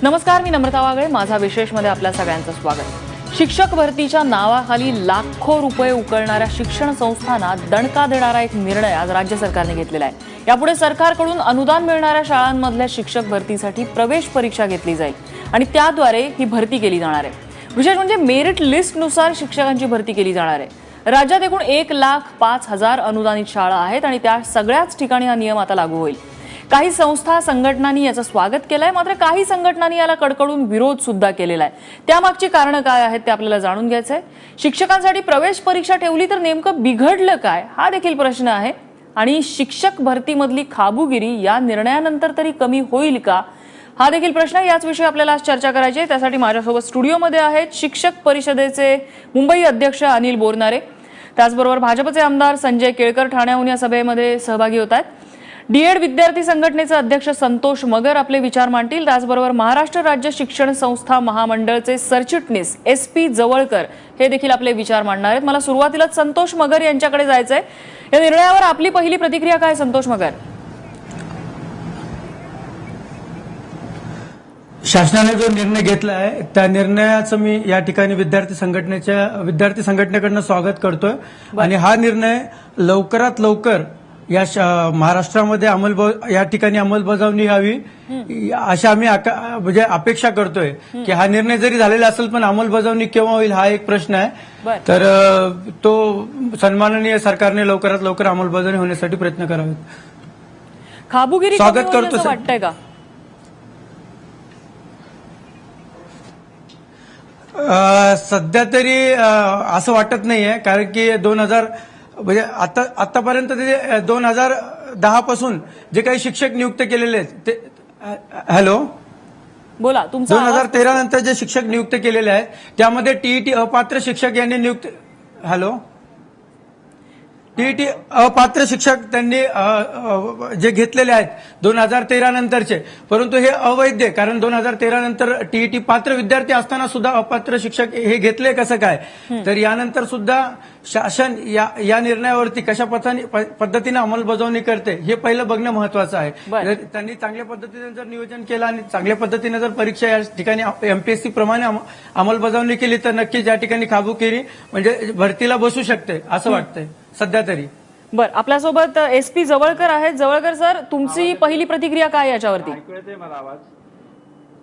नमस्कार, मी नम्रता वागळे. माझा विशेषमध्ये आपल्या सगळ्यांचं स्वागत. शिक्षक भरतीच्या नावाखाली लाखो रुपये उकळणाऱ्या शिक्षण संस्थांना दणका देणारा एक निर्णय आज राज्य सरकारने घेतलेला आहे. यापुढे सरकारकडून अनुदान मिळणाऱ्या शाळांमधल्या शिक्षक भरतीसाठी प्रवेश परीक्षा घेतली जाईल आणि त्याद्वारे ही भरती केली जाणार आहे. विशेष म्हणजे मेरिट लिस्टनुसार शिक्षकांची भरती केली जाणार आहे. राज्यात एकूण 1,05,000 अनुदानित शाळा आहेत आणि त्या सगळ्याच ठिकाणी हा नियम आता लागू होईल. काही संस्था संघटनांनी याचं स्वागत केलंय, मात्र काही संघटनांनी याला कडकडून विरोध सुद्धा केलेला आहे. त्यामागची कारणं काय आहेत ते आपल्याला जाणून घ्यायचंय. शिक्षकांसाठी प्रवेश परीक्षा ठेवली तर नेमकं बिघडलं काय, हा देखील प्रश्न आहे. आणि शिक्षक भरतीमधली खाबुगिरी या निर्णयानंतर तरी कमी होईल का, हा देखील प्रश्न आहे. याच विषयी आपल्याला आज चर्चा करायची आहे. त्यासाठी माझ्यासोबत स्टुडिओमध्ये आहेत शिक्षक परिषदेचे मुंबई अध्यक्ष अनिल बोरनारे, त्याचबरोबर भाजपचे आमदार संजय केळकर ठाण्याहून या सभेमध्ये सहभागी होत आहेत. डीएड विद्यार्थी संघटनेचे अध्यक्ष संतोष मगर आपले विचार मांडतील. त्याचबरोबर महाराष्ट्र राज्य शिक्षण संस्था महामंडळचे सरचिटणीस SP जवळकर हे देखील आपले विचार मांडणार आहेत. मला सुरुवातीलाच संतोष मगर यांच्याकडे जायचंय. या निर्णयावर आपली पहिली प्रतिक्रिया काय, संतोष मगर? शासनाने जो निर्णय घेतला आहे त्या निर्णयाचं मी या ठिकाणी विद्यार्थी संघटनेकडनं स्वागत करतोय. आणि हा निर्णय लवकरात लवकर या महाराष्ट्रामध्ये या ठिकाणी अंमलबजावणी व्हावी अशा आम्ही म्हणजे अपेक्षा करतोय. की हा निर्णय जरी झालेला असेल पण अंमलबजावणी केव्हा होईल हा एक प्रश्न आहे. तर तो सन्माननीय सरकारने लवकरात लवकर अंमलबजावणी होण्यासाठी प्रयत्न करावेत. खाबुगिरी स्वागत करतो. वाटतंय का? सध्या तरी असं वाटत नाहीये, कारण की 2000 म्हणजे आतापर्यंत 2010 पासून जे काही शिक्षक नियुक्त केलेले आहेत ते हॅलो बोला. 2013 नंतर जे शिक्षक नियुक्त केलेले आहेत त्यामध्ये टीईटी अपात्र शिक्षक यांनी नियुक्त टीईटी अपात्र शिक्षक त्यांनी जे घेतलेले आहेत 2013 नंतरचे, परंतु हे अवैध, कारण 2013 नंतर टीईटी पात्र विद्यार्थी असताना सुद्धा अपात्र शिक्षक हे घेतले कसं काय. तर यानंतर सुद्धा शासन या निर्णयावरती कशा पद्धतीने अंमलबजावणी करते हे पहिलं बघणं महत्वाचं आहे. त्यांनी चांगल्या पद्धतीने जर नियोजन केलं आणि चांगल्या पद्धतीने जर परीक्षा या ठिकाणी MPSC प्रमाणे अंमलबजावणी केली तर नक्कीच या ठिकाणी खाबुगिरी म्हणजे भरतीला बसू शकते असं वाटतंय सध्या तरी. बरं, आपल्यासोबत SP जवळकर आहेत. जवळकर सर, तुमची पहिली प्रतिक्रिया काय याच्यावरती? ऐकू येतोय मला आवाज?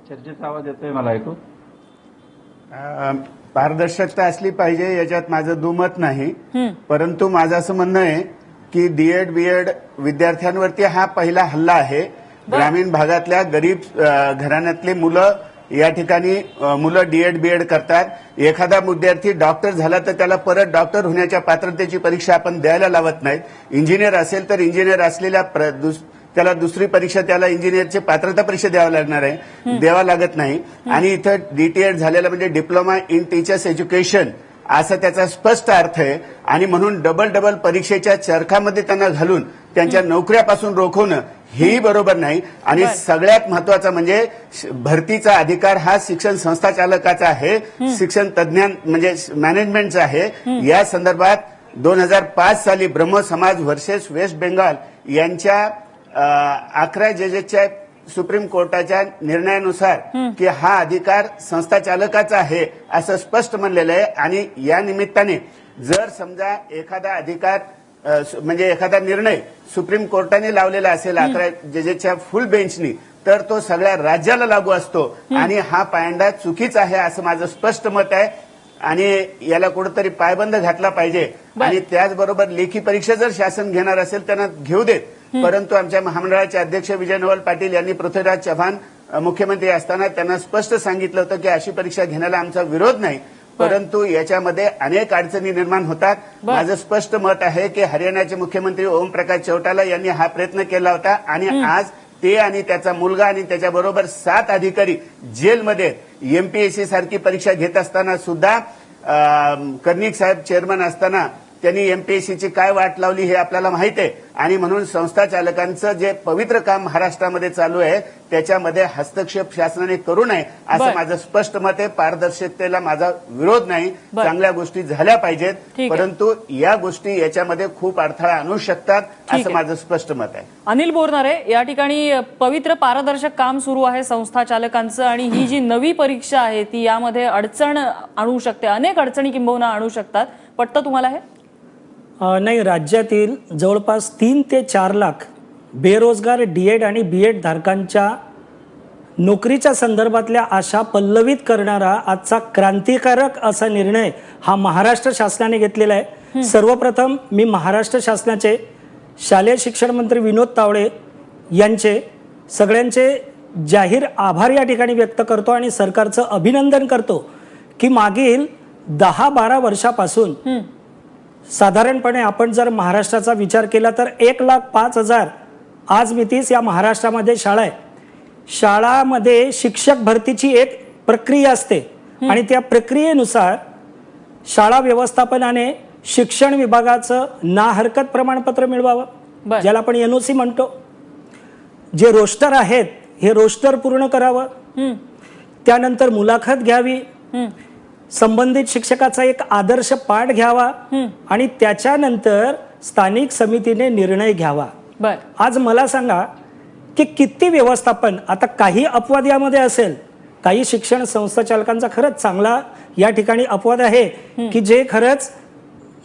चर्चेचा आवाज येतोय मला ऐकू? पारदर्शकता असली पाहिजे याच्यात माझं दुमत नाही, परंतु माझं असं म्हणणं आहे की डीएड बीएड विद्यार्थ्यांवरती हा पहिला हल्ला आहे. ग्रामीण भागातल्या गरीब घराण्यातले मुलं या ठिकाणी मुलं डीएड बीएड करतात. एखादा विद्यार्थी डॉक्टर झाला तर त्याला परत डॉक्टर होण्याच्या पात्रतेची परीक्षा आपण द्यायला लावत नाहीत. इंजिनियर असेल तर इंजिनियर असलेल्या त्याला दुसरी परीक्षा, त्याला इंजिनियरची पात्रता परीक्षा द्यावा लागत नाही. आणि इथं DTED झालेला म्हणजे डिप्लोमा इन टीचर्स एज्युकेशन असा त्याचा स्पष्ट अर्थ आहे. आणि म्हणून डबल परीक्षेच्या चरखामध्ये त्यांना घालून त्यांच्या नोकऱ्यापासून रोखवणं हेही बरोबर नाही. आणि सगळ्यात महत्वाचं म्हणजे भरतीचा अधिकार हा शिक्षण संस्था चालकाचा आहे, शिक्षण तज्ञ म्हणजे मॅनेजमेंटचा आहे. या संदर्भात 2005 साली ब्रह्म समाज व्हर्सेस वेस्ट बेंगाल यांच्या 11 जजेसच्या सुप्रीम कोर्टाच्या निर्णयानुसार की हा अधिकार संस्था चालकाचा आहे असं स्पष्ट म्हणलेलं आहे. आणि या निमित्ताने जर समजा एखादा अधिकार म्हणजे एखादा निर्णय सुप्रीम कोर्टाने लावलेला असेल 11 जजेसच्या फुल बेंचनी, तर तो सगळ्या राज्याला लागू असतो. आणि हा पायंडा चुकीचा आहे असं माझं स्पष्ट मत आहे. आणि याला कुठेतरी पायबंद घातला पाहिजे. आणि त्याचबरोबर लेखी परीक्षा जर शासन घेणार असेल त्यांना घेऊ देत, परंतु आमच्या महामंडळाचे अध्यक्ष विजय नवल पाटील यांनी पृथ्वीराज चव्हाण मुख्यमंत्री असताना त्यांना स्पष्ट सांगितलं होतं की अशी परीक्षा घेण्याला आमचा विरोध नाही, परंतु याच्यामध्ये अनेक अडचणी निर्माण होतात. माझं स्पष्ट मत आहे की हरियाणाचे मुख्यमंत्री ओमप्रकाश चौटाला यांनी हा प्रयत्न केला होता. आणि आज ते आणि त्याचा मुलगा आणि त्याच्याबरोबर 7 अधिकारी जेलमध्ये MPSC सारखी परीक्षा घेत असताना सुद्धा कर्णिक साहेब चेअरमन असताना त्यांनी एमपीएससीची काय वाट लावली हे आपल्याला माहित आहे आणि म्हणून संस्था चालकांचं जे पवित्र काम महाराष्ट्रामध्ये चालू आहे त्याच्यामध्ये हस्तक्षेप शासनाने करू नये असं बरं. माझं स्पष्ट मत आहे. पारदर्शकतेला माझा विरोध नाही, बरं. चांगल्या गोष्टी झाल्या पाहिजेत, ठीक आहे. परंतु या गोष्टी याच्यामध्ये खूप अडथळा आणू शकतात ठीक असं आहे. माझं स्पष्ट मत आहे. अनिल बोरनारे, या ठिकाणी पवित्र पारदर्शक काम सुरू आहे संस्था चालकांचं आणि ही जी नवी परीक्षा आहे ती यामध्ये अडचण आणू शकते, अनेक अडचणी किंबहुना आणू शकतात. पटतं तुम्हाला हे? नाही, राज्यातील जवळपास 3 ते 4 लाख बेरोजगार डीएड आणि बीएड धारकांच्या नोकरीच्या संदर्भातल्या आशा पल्लवित करणारा आजचा क्रांतिकारक असा निर्णय हा महाराष्ट्र शासनाने घेतलेला आहे. सर्वप्रथम मी महाराष्ट्र शासनाचे शालेय शिक्षण मंत्री विनोद तावडे यांचे सगळ्यांचे जाहीर आभार या ठिकाणी व्यक्त करतो आणि सरकारचं अभिनंदन करतो की मागील 10-12 वर्षापासून साधारणपणे आपण जर महाराष्ट्राचा विचार केला तर 1,05,000 आज मितीस या महाराष्ट्रामध्ये शाळा आहे. शाळामध्ये शिक्षक भरतीची एक प्रक्रिया असते आणि त्या प्रक्रियेनुसार शाळा व्यवस्थापनाने शिक्षण विभागाचं नाहरकत प्रमाणपत्र मिळवावं, बरं. ज्याला आपण एनओसी म्हणतो. जे रोस्टर आहेत हे रोस्टर पूर्ण करावं, त्यानंतर मुलाखत घ्यावी, संबंधित शिक्षकाचा एक आदर्श पाठ घ्यावा आणि त्याच्यानंतर स्थानिक समितीने निर्णय घ्यावा. बर, आज मला सांगा की किती व्यवस्थापन, आता काही अपवाद यामध्ये असेल, काही शिक्षण संस्था चालकांचा खरंच चांगला या ठिकाणी अपवाद आहे की जे खरंच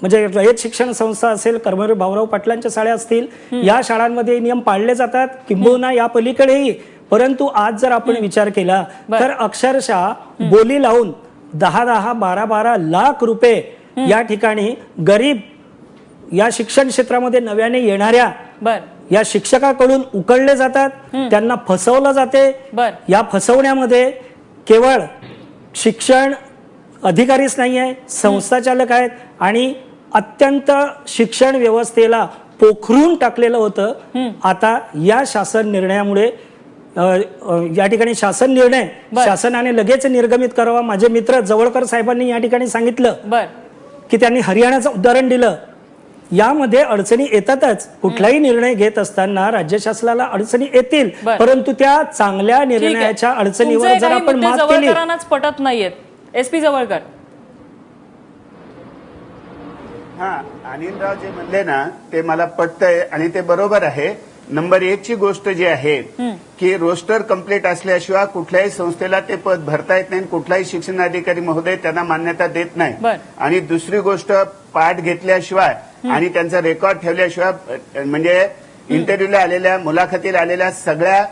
म्हणजे रयत शिक्षण संस्था असेल, कर्मवीर भाऊराव पाटलांच्या शाळा असतील, या शाळांमध्ये नियम पाळले जातात किंबहुना या पलीकडेही. परंतु आज जर आपण विचार केला तर अक्षरशः बोली लावून 10-10, 12-12 लाख रुपये या ठिकाणी गरीब या शिक्षण क्षेत्रामध्ये नव्याने येणाऱ्या बर, या शिक्षकाकडून उकळले जातात, त्यांना फसवलं जाते. बर. या फसवण्यामध्ये केवळ शिक्षण अधिकारीच नाही आहे, संस्था चालक आहेत आणि अत्यंत शिक्षण व्यवस्थेला पोखरून टाकलेलं होतं. आता या शासन निर्णयामुळे या ठिकाणी शासन निर्णय शासनाने लगेच निर्गमित करावा. माझे मित्र जवळकर साहेबांनी या ठिकाणी सांगितलं बर, की त्यांनी हरियाणाचं उदाहरण दिलं. यामध्ये अडचणी येतातच, कुठलाही निर्णय घेत असताना राज्य शासनाला अडचणी येतील, बर. परंतु त्या चांगल्या निर्णयाच्या अडचणीवर जर आपण मात केली. जवळकरांनाच पटत नाहीयेत. एसपी जवळकर. हा, अनिलराव जे म्हणले ना ते मला पटतंय आणि ते बरोबर आहे. नंबर 1 ची गोष्ट जी आहे की रोस्टर कंप्लीट असल्याशिवाय कुठल्याही संस्थेला ते पद भरता येत नाही, कुठलाही शिक्षण अधिकारी महोदय त्यांना मान्यता देत नाही. बर. आणि दुसरी गोष्ट, पाठ घेतल्याशिवाय आणि त्यांचा रेकॉर्ड ठेवल्याशिवाय म्हणजे इंटरव्ह्यूला आलेल्या, मुलाखतीला आलेल्या सगळ्या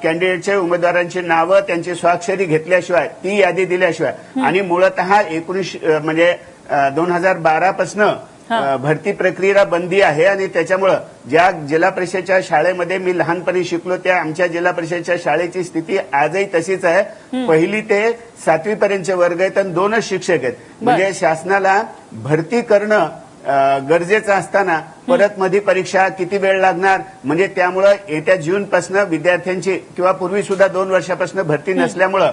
कॅन्डिडेटचे उमेदवारांची नावं, त्यांची स्वाक्षरी घेतल्याशिवाय, ती यादी दिल्याशिवाय आणि मूळतः 2012 पासून भरती प्रक्रियेला बंदी आहे आणि त्याच्यामुळं ज्या जिल्हा परिषदेच्या शाळेमध्ये मी लहानपणी शिकलो त्या आमच्या जिल्हा परिषदेच्या शाळेची स्थिती आजही तशीच आहे. 1ली ते 7वी पर्यंतचे वर्ग आहेत आणि 2च शिक्षक आहेत. म्हणजे शासनाला भरती करणं गरजेचं असताना परत मध्ये परीक्षा किती वेळ लागणार, म्हणजे त्यामुळं येत्या जूनपासून विद्यार्थ्यांची किंवा पूर्वी सुद्धा 2 वर्षापासून भरती नसल्यामुळं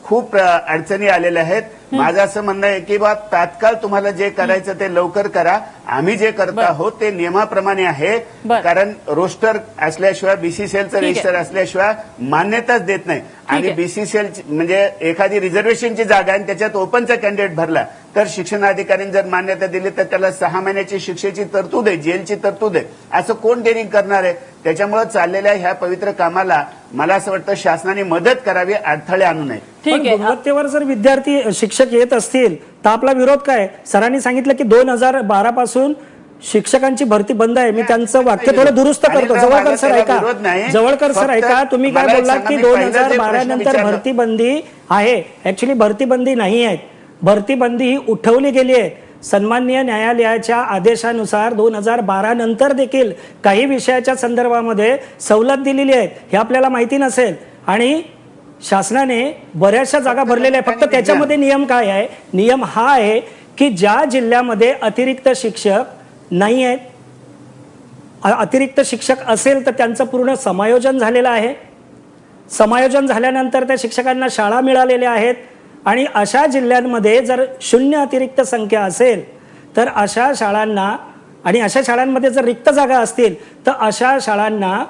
खूप अडचणी आलेल्या आहेत. माझं असं म्हणणं आहे की बा तात्काळ तुम्हाला जे करायचं ते लवकर करा. आम्ही जे करत आहोत ते नियमाप्रमाणे आहे, कारण रोस्टर असल्याशिवाय, बीसीसीएलचं रजिस्टर असल्याशिवाय मान्यताच देत नाही. आणि बीसीसीएल म्हणजे एखादी रिझर्वेशनची जागा आणि त्याच्यात ओपनचा कॅन्डिडेट भरला तर शिक्षणाधिकाऱ्यांनी जर मान्यता दिली तर त्याला 6 महिन्याची शिक्षेची तरतूद आहे, जेलची तरतूद आहे. असं कोण डेअरिंग करणार आहे? त्याच्यामुळे चाललेल्या ह्या पवित्र कामाला मला असं वाटतं शासनाने मदत करावी, अडथळे आणू नये. ठीक आहे. गुणवत्तेवर जर विद्यार्थी शिक्षक येत असतील तर आपला विरोध काय? सरांनी सांगितलं की 2012 पासून शिक्षकांची भरती बंद आहे. मी त्यांचं वाक्य थोडं दुरुस्त करतो. जवळकर सर ऐका, जवळकर सर ऐका, तुम्ही काय बोललात की 2012 नंतर भरती बंदी आहे. ऍक्च्युली भरती बंदी नाही आहे, भरती बंदी ही उठवली गेली आहे. सन्माननीय न्यायालयाच्या आदेशानुसार 2012 नंतर देखील काही विषयाच्या संदर्भामध्ये सवलत दिलेली आहे, हे आपल्याला माहिती नसेल. आणि शासनाने बऱ्याचशा जागा भरलेल्या आहेत. फक्त त्याच्यामध्ये नियम काय आहे? नियम हा आहे की ज्या जिल्ह्यामध्ये अतिरिक्त शिक्षक नाही आहेत, अतिरिक्त शिक्षक असेल तर त्यांचं पूर्ण समायोजन झालेलं आहे. समायोजन झाल्यानंतर त्या शिक्षकांना शाळा मिळालेल्या आहेत आणि अशा जिल्ह्यांमध्ये जर 0 अतिरिक्त संख्या असेल तर अशा शाळांना आणि अशा शाळांमध्ये जर रिक्त जागा असतील तर अशा शाळांना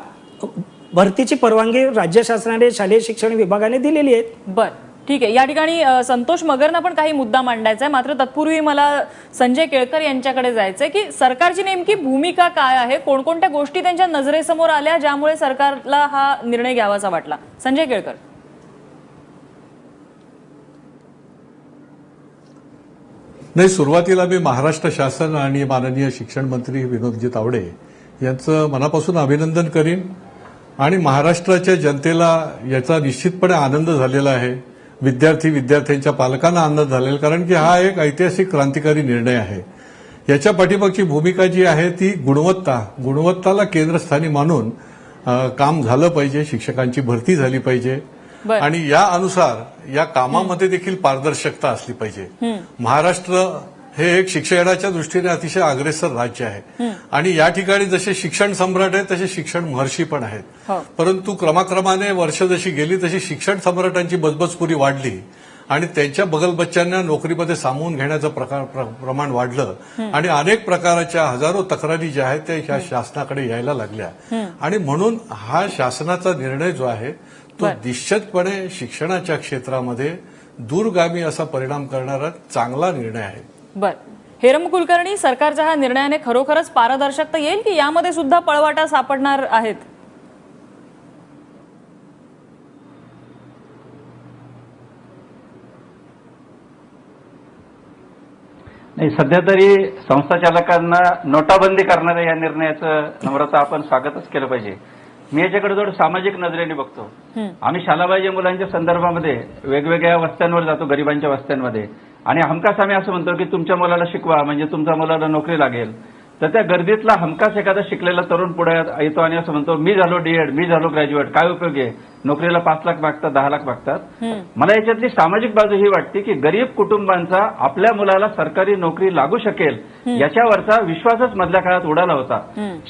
भरतीची परवानगी राज्य शासनाने शालेय शिक्षण विभागाने दिलेली आहे. बर, ठीक आहे. या ठिकाणी संतोष मगरना पण काही मुद्दा मांडायचा आहे, मात्र तत्पूर्वी मला संजय केळकर यांच्याकडे जायचंय की सरकारची नेमकी भूमिका काय आहे, कोणकोणत्या गोष्टी त्यांच्या नजरेसमोर आल्या ज्यामुळे सरकारला हा निर्णय घ्यावासा वाटला. संजय केळकर. नाही, सुरुवातीला मी महाराष्ट्र शासन आणि माननीय शिक्षण मंत्री विनोदजी तावडे यांचं मनापासून अभिनंदन करीन आणि महाराष्ट्राच्या जनतेला याचा निश्चितपणे आनंद झालेला आहे. विद्यार्थ्यांच्या पालकांना आनंद झालेला, कारण की हा एक ऐतिहासिक क्रांतिकारी निर्णय आहे. याच्या पाठीमागची भूमिका जी आहे ती गुणवत्ताला केंद्रस्थानी मानून काम झालं पाहिजे, शिक्षकांची भरती झाली पाहिजे आणि या अनुसार या कामामध्ये देखील पारदर्शकता असली पाहिजे. महाराष्ट्र हे एक शिक्षणाच्या दृष्टीने अतिशय अग्रेसर राज्य आहे आणि या ठिकाणी जसे शिक्षण सम्राट आहेत तसे शिक्षण महर्षी पण आहेत. परंतु क्रमाक्रमाने वर्ष जशी गेली तशी शिक्षण सम्राटांची बजबजपुरी वाढली आणि त्यांच्या बगलबच्च्यांना नोकरीमध्ये सामावून घेण्याचं प्रमाण वाढलं आणि अनेक प्रकारच्या हजारो तक्रारी ज्या आहेत त्या ह्या शासनाकडे यायला लागल्या आणि म्हणून हा शासनाचा निर्णय जो आहे तो निश्चितपणे शिक्षणाच्या क्षेत्रामध्ये दूरगामी असा परिणाम करणारा चांगला निर्णय आहे. बर, हेरंब कुलकर्णी, सरकारच्या हा निर्णयाने खरोखरच पारदर्शकता येईल की यामध्ये सुद्धा पळवाटा सापडणार आहेत? नाही, सध्या तरी संस्थाचालकांना नोटाबंदी करणाऱ्या या निर्णयाचं नम्रता आपण स्वागतच केलं पाहिजे. मी याच्याकडे थोडं सामाजिक नजरेने बघतो. आम्ही शालाबाह्य मुलांच्या संदर्भामध्ये वेगवेगळ्या वस्त्यांवर जातो, गरिबांच्या वस्त्यांमध्ये, आणि हमखास आम्ही असं म्हणतो की तुमच्या मुलाला शिकवा म्हणजे तुमच्या मुलाला नोकरी लागेल. तर त्या गर्दीतला हमखास एखादा शिकलेला तरुण पुढे येतो आणि असं म्हणतो मी झालो डीएड, मी झालो ग्रॅज्युएट, काय उपयोग आहे, नोकरीला 5 लाख मागतात, 10 लाख मागतात. मला याच्यातली सामाजिक बाजू ही वाटते की गरीब कुटुंबांचा आपल्या मुलाला सरकारी नोकरी लागू शकेल याच्यावरचा विश्वासच मधल्या काळात उडाला होता.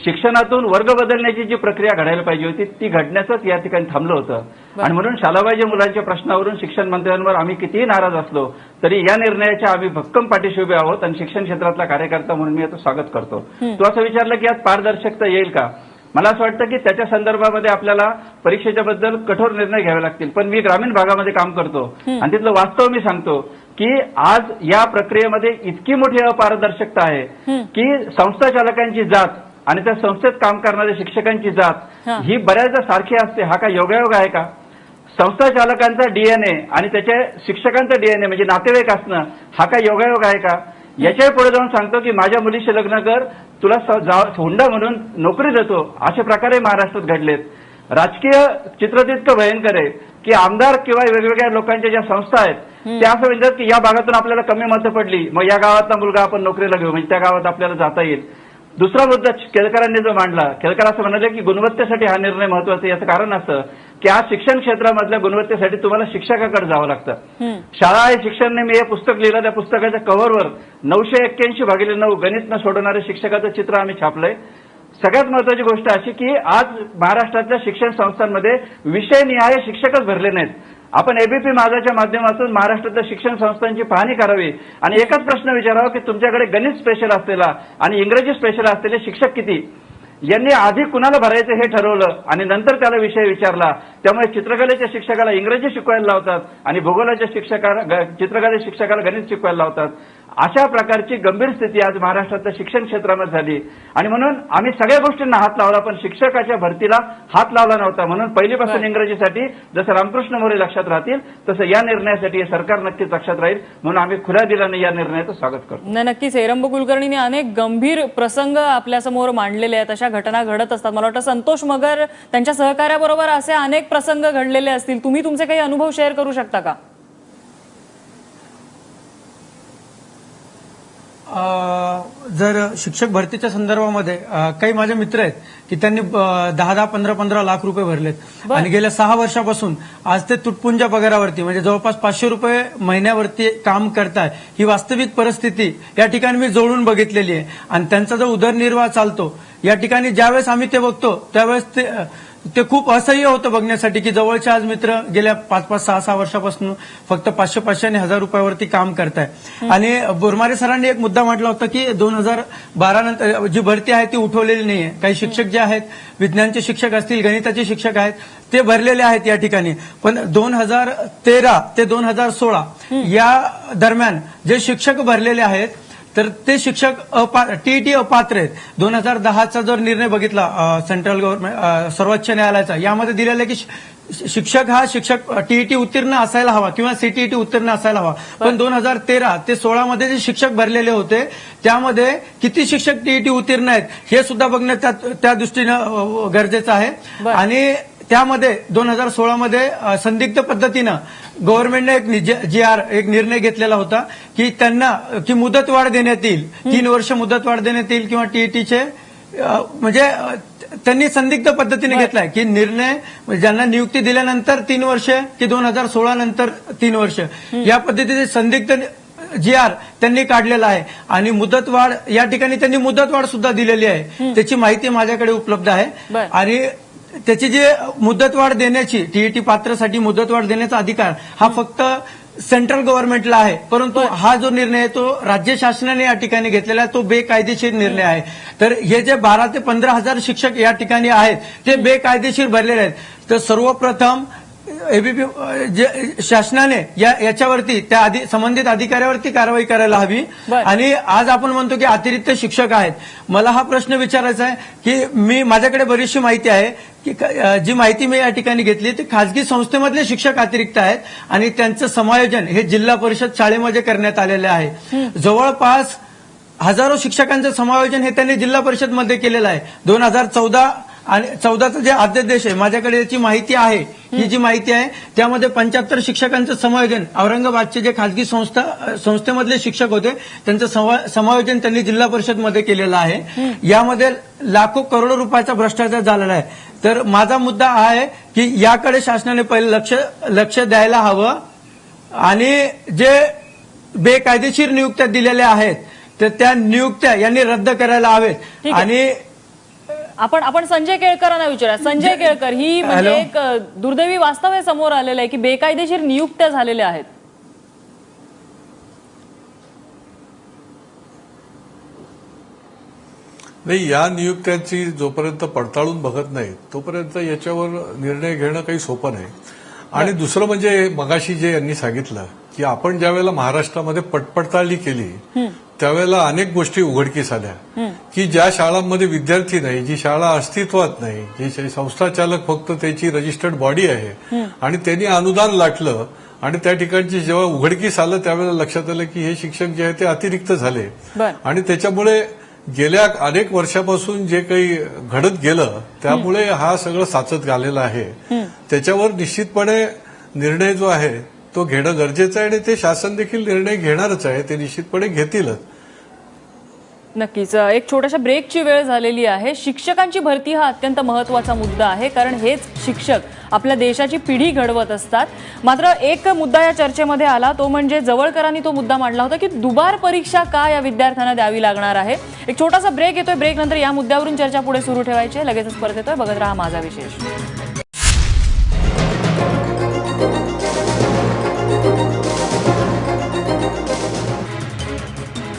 शिक्षणातून वर्ग बदलण्याची जी प्रक्रिया घडायला पाहिजे होती ती घडण्याचंच या ठिकाणी थांबलं होतं आणि म्हणून शालाबाह्य मुलांच्या प्रश्नावरून शिक्षण मंत्र्यांवर आम्ही कितीही नाराज असलो तरी या निर्णयाच्या आम्ही भक्कम पाठीशी उभे आहोत आणि शिक्षण क्षेत्रातला कार्यकर्ता म्हणून मी याचं स्वागत करतो. तू असं विचारलं की आज पारदर्शकता येईल का? मला असं वाटतं की त्याच्या संदर्भामध्ये आपल्याला परीक्षेच्या बद्दल कठोर निर्णय घ्यावे लागतील. पण मी ग्रामीण भागामध्ये काम करतो आणि तिथलं वास्तव मी सांगतो की आज या प्रक्रियेमध्ये इतकी मोठी अपारदर्शकता आहे की संस्था चालकांची जात आणि त्या संस्थेत काम करणाऱ्या शिक्षकांची जात ही बऱ्याचदा सारखी असते. हा काय योगायोग आहे का? संस्था चालकांचा डीएनए आणि त्याच्या शिक्षकांचा डीएनए म्हणजे नातेवाईक असणं हा काय योगायोग आहे का? याच्या पुढे जाऊन सांगतो की माझ्या मुलीशी लग्न कर, तुला हुंडा म्हणून नोकरी देतो, अशा प्रकारे महाराष्ट्रात घडलेत. राजकीय चित्र तितकं भयंकर आहे की आमदार किंवा वेगवेगळ्या लोकांच्या ज्या संस्था आहेत त्या असं म्हणतात की या भागातून आपल्याला कमी मतं पडली मग या गावातला मुलगा आपण नोकरीला घेऊ म्हणजे त्या गावात आपल्याला जाता येईल. दुसरा मुद्दा केळकरांनी जो मांडला, केळकर असं म्हणाले की गुणवत्तेसाठी हा निर्णय महत्वाचा. याचं कारण असं की आज शिक्षण क्षेत्रामधल्या गुणवत्तेसाठी तुम्हाला शिक्षकाकडे जावं लागतं. शाळा आहे शिक्षणने मी हे पुस्तक लिहिलं, त्या पुस्तकाच्या कव्हरवर 981/9 गणित न सोडवणारे शिक्षकाचं चित्र आम्ही छापलंय. सगळ्यात महत्वाची गोष्ट अशी की आज महाराष्ट्रातल्या शिक्षण संस्थांमध्ये विषयनिहाय शिक्षकच भरले नाहीत. आपण एबीपी माझाच्या माध्यमातून महाराष्ट्रातल्या शिक्षण संस्थांची पाहणी करावी आणि एकच प्रश्न विचारावा की तुमच्याकडे गणित स्पेशल असलेला आणि इंग्रजी स्पेशल असलेले शिक्षक किती? यांनी आधी कुणाला भरायचं हे ठरवलं आणि नंतर त्याला विषय विचारला. त्यामुळे चित्रकलेच्या शिक्षकाला इंग्रजी शिकवायला लावतात आणि भूगोलाच्या चित्रकले शिक्षकाला गणित शिकवायला लावतात. अशा प्रकारची गंभीर स्थिती आज महाराष्ट्रातल्या शिक्षण क्षेत्रामध्ये झाली आणि म्हणून आम्ही सगळ्या गोष्टींना हात लावला पण शिक्षकाच्या भरतीला हात लावला नव्हता. म्हणून पहिलीपासून इंग्रजीसाठी जसं रामकृष्ण मोरे लक्षात राहतील तसं या निर्णयासाठी हे सरकार नक्कीच लक्षात राहील. म्हणून आम्ही खुल्या दिलाने या निर्णयाचं स्वागत करतो. नक्कीच हेरंब कुलकर्णीने अनेक गंभीर प्रसंग आपल्यासमोर मांडलेले आहेत. अशा घटना घडत असतात. मला वाटतं संतोष मगर त्यांच्या सहकार्याबरोबर असे अनेक प्रसंग घडलेले असतील. तुम्ही तुमचे काही अनुभव शेअर करू शकता का? जर शिक्षक भरतीच्या संदर्भामध्ये काही माझे मित्र आहेत की त्यांनी 10-15 लाख रुपये भरलेत आणि गेल्या 6 वर्षापासून आज ते तुटपुंजा पगारावरती म्हणजे जवळपास 500 रुपये महिन्यावरती काम करताय. ही वास्तविक परिस्थिती या ठिकाणी मी जोडून बघितलेली आहे आणि त्यांचा जो उदरनिर्वाह चालतो या ठिकाणी ज्यावेळेस आम्ही ते बघतो त्यावेळेस ते ते खूप असह्य होतं बघण्यासाठी की जवळचे आज मित्र गेल्या 5-5, 6-6 वर्षापासून फक्त 500 आणि 1000 रुपयावरती काम करताय. आणि बोरमारे सरांनी एक मुद्दा म्हटला होता की 2012 नंतर जी भरती आहे ती उठवलेली नाहीये. काही शिक्षक जे आहेत, विज्ञानचे शिक्षक असतील, गणिताचे शिक्षक आहेत, ते भरलेले आहेत या ठिकाणी. पण 2013 ते 2016 या दरम्यान जे शिक्षक भरलेले आहेत तर ते शिक्षक टीईटी अपात्र आहेत. 2010चा जर निर्णय बघितला सेंट्रल गव्हर्नमेंट सर्वोच्च न्यायालयाचा, यामध्ये दिलेलं आहे की शिक्षक टीईटी उत्तीर्ण असायला हवा किंवा सीटीईटी उत्तीर्ण असायला हवा. पण 2013 ते 16 मध्ये जे शिक्षक भरलेले होते त्यामध्ये किती शिक्षक टीईटी उत्तीर्ण आहेत हे सुद्धा बघणं त्या दृष्टीनं गरजेचं आहे. आणि त्यामध्ये 2016 मध्ये संदिग्ध पद्धतीनं गव्हर्नमेंटने एक निर्णय घेतलेला होता की त्यांना मुदतवाढ देण्यात येईल, 3 वर्ष मुदतवाढ देण्यात येईल किंवा टीईटीचे म्हणजे त्यांनी संदिग्ध पद्धतीने घेतलाय की निर्णय ज्यांना नियुक्ती दिल्यानंतर 3 वर्ष की 2016 नंतर 3 वर्ष या पद्धतीचे संदिग्ध त्यांनी काढलेला आहे. आणि मुदतवाढ या ठिकाणी त्यांनी मुदतवाढ सुद्धा दिलेली आहे, त्याची माहिती माझ्याकडे उपलब्ध आहे. आणि त्याची जी मुदतवाढ देण्याची टीईटी पात्रसाठी मुदतवाढ देण्याचा अधिकार हा फक्त सेंट्रल गव्हर्नमेंटला आहे. परंतु हा जो निर्णय आहे तो राज्य शासनाने या ठिकाणी घेतलेला आहे, तो बेकायदेशीर निर्णय आहे. तर हे जे 12 ते 15 हजार शिक्षक या ठिकाणी आहेत ते बेकायदेशीर भरलेले आहेत. तर सर्वप्रथम एबीपी शासनाने याच्यावरती त्या संबंधित अधिकाऱ्यावरती कारवाई करायला हवी. आणि आज आपण म्हणतो की अतिरिक्त शिक्षक आहेत. मला हा प्रश्न विचारायचा आहे की माझ्याकडे बरीचशी माहिती आहे की जी माहिती मी या ठिकाणी घेतली ती खासगी संस्थेमधले शिक्षक अतिरिक्त आहेत आणि त्यांचं समायोजन हे जिल्हा परिषद शाळेमध्ये करण्यात आलेले आहे. जवळपास हजारो शिक्षकांचं समायोजन हे त्यांनी जिल्हा परिषदमध्ये केलेलं आहे. 2014 आणि 14चा जे अध्यादेश आहे माझ्याकडे याची माहिती आहे. ही जी माहिती आहे त्यामध्ये 75 शिक्षकांचं समायोजन औरंगाबादचे जे खासगी संस्थेमधले शिक्षक होते त्यांचं समायोजन त्यांनी जिल्हा परिषदमध्ये केलेलं आहे. यामध्ये लाखो करोडो रुपयाचा भ्रष्टाचार झालेला आहे. तर माझा मुद्दा हा आहे की याकडे शासनाने पहिले लक्ष द्यायला हवं आणि जे बेकायदेशीर नियुक्त्या दिलेल्या आहेत तर त्या नियुक्त्या यांनी रद्द करायला हवेत. आणि आपण संजय केळकरांना विचारूया. संजय केळकर, ही म्हणजे एक दुर्दैवी वास्तव हे समोर आलेलं आहे की बेकायदेशीर नियुक्त्या झालेल्या आहेत. नाही, या नियुक्त्यांची जोपर्यंत पडताळून बघत नाही तोपर्यंत याच्यावर निर्णय घेणं काही सोपं नाही. आणि दुसरं म्हणजे मगाशी जे यांनी सांगितलं की आपण ज्या वेळेला महाराष्ट्रामध्ये पडताळणी केली त्यावेळेला अनेक गोष्टी उघडकीस आल्या की ज्या शाळांमध्ये विद्यार्थी नाही, जी शाळा अस्तित्वात नाही, जी संस्थाचालक फक्त त्याची रजिस्टर्ड बॉडी आहे आणि त्यांनी अनुदान लाटलं आणि त्या ठिकाणची जेव्हा उघडकीस आलं त्यावेळेला लक्षात आलं की हे शिक्षक जे आहे ते अतिरिक्त झाले. आणि त्याच्यामुळे गेल्या अनेक वर्षापासून जे काही घडत गेलं त्यामुळे हा सगळं साचत आलेलं आहे. त्याच्यावर निश्चितपणे निर्णय जो आहे तो घेणं गरजेचं आहे आणि ते शासन देखील निर्णय घेणारच आहे, ते निश्चितपणे घेतीलच. नक्कीच. एक छोट्याशा ब्रेकची वेळ झालेली आहे. शिक्षकांची भरती हा अत्यंत महत्वाचा मुद्दा आहे कारण हेच शिक्षक आपल्या देशाची पिढी घडवत असतात. मात्र एक मुद्दा या चर्चेमध्ये आला तो म्हणजे जवळकरांनी तो मुद्दा मांडला होता की दुबार परीक्षा का या विद्यार्थ्यांना द्यावी लागणार आहे. एक छोटासा ब्रेक येतोय. ब्रेक नंतर या मुद्द्यावरून चर्चा पुढे सुरू ठेवायची आहे. लगेचच परत येतोय. बघत रहा माझा विशेष.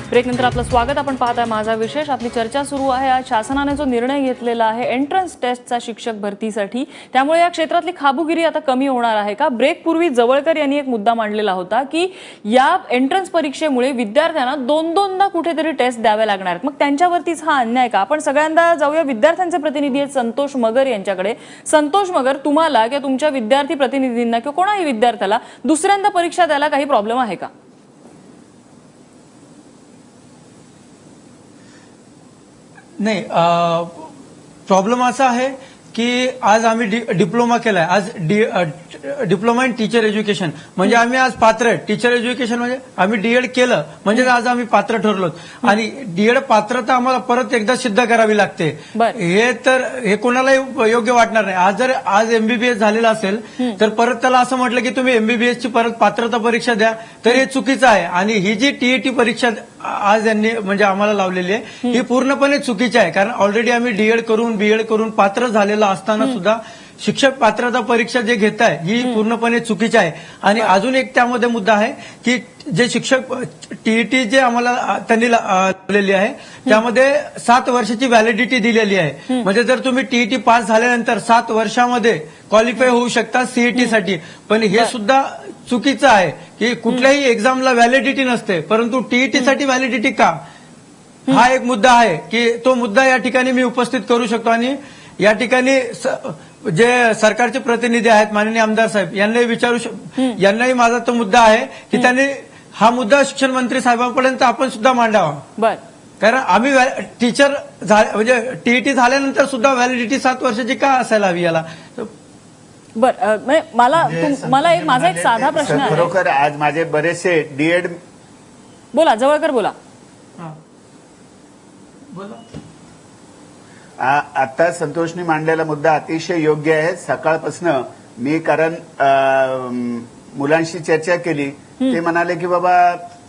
ब्रेकनंतर आपलं स्वागत. आपण पाहताय माझा विशेष. आपली चर्चा सुरू आहे. आज शासनाने जो निर्णय घेतलेला आहे एंट्रन्स टेस्टचा शिक्षक भरतीसाठी, त्यामुळे या क्षेत्रातली खाबुगिरी आता कमी होणार आहे का? ब्रेकपूर्वी जवळकर यांनी एक मुद्दा मांडलेला होता की या एंट्रन्स परीक्षेमुळे विद्यार्थ्यांना दोनदा कुठेतरी टेस्ट द्याव्या लागणार आहेत. मग त्यांच्यावरतीच हा अन्याय का? आपण सगळ्यांदा जाऊया विद्यार्थ्यांचे प्रतिनिधी आहेत संतोष मगर यांच्याकडे. संतोष मगर, तुम्हाला किंवा तुमच्या विद्यार्थी प्रतिनिधींना किंवा कोणाही विद्यार्थ्याला दुसऱ्यांदा परीक्षा द्यायला काही प्रॉब्लेम आहे का? नाही, प्रॉब्लेम असा आहे की आज आम्ही डिप्लोमा केलाय. आज डिप्लोमा इन टीचर एज्युकेशन म्हणजे आम्ही आज पात्र आहे. टीचर एज्युकेशन म्हणजे आम्ही डीएड केलं म्हणजे आज आम्ही पात्र ठरलो. आणि डीएड पात्रता आम्हाला परत एकदा सिद्ध करावी लागते. हे कोणालाही योग्य वाटणार नाही. आज एमबीबीएस झालेला असेल तर परत त्याला असं म्हटलं की तुम्ही एमबीबीएसची परत पात्रता परीक्षा द्या तर हे चुकीचं आहे. आणि ही जी टीईटी परीक्षा आज यांनी म्हणजे आम्हाला लावलेली आहे ही पूर्णपणे चुकीची आहे. कारण ऑलरेडी आम्ही डीएड करून बीएड करून पात्र झालेलो मुलं असताना सुद्धा शिक्षक पात्रता परीक्षा जे घेत आहे ही पूर्णपणे चुकीची आहे. आणि अजून एक त्यामध्ये मुद्दा आहे की जे शिक्षक टीईटी जे आम्हाला त्यांनी लावलेली आहे त्यामध्ये 7 वर्षाची व्हॅलिडिटी दिलेली आहे. म्हणजे जर तुम्ही टीईटी पास झाल्यानंतर 7 वर्षामध्ये क्वालिफाय होऊ शकता सीईटी साठी. पण हे सुद्धा चुकीचं आहे की कुठल्याही एक्झामला व्हॅलिडिटी नसते परंतु टीईटी साठी व्हॅलिडिटी का, हा एक मुद्दा आहे की तो मुद्दा या ठिकाणी मी उपस्थित करू शकतो. आणि या ठिकाणी जे सरकारचे प्रतिनिधी आहेत माननीय आमदार साहेब यांनाही माझा तो मुद्दा आहे की त्यांनी हा मुद्दा शिक्षण मंत्री साहेबांपर्यंत आपण सुद्धा मांडावा. बर, कारण आम्ही टीचर म्हणजे टीईटी झाल्यानंतर सुद्धा व्हॅलिडिटी 7 वर्षाची का असायला हवी याला. बर, मला एक माझा एक साधा प्रश्न आहे. खरोखर आज माझे बरेचसे डीएड बोला, जवळकर बोला. आता संतोषनी मांडलेला मुद्दा अतिशय योग्य आहे. सकाळपासून मी कारण मुलांशी चर्चा केली, ते म्हणाले की बाबा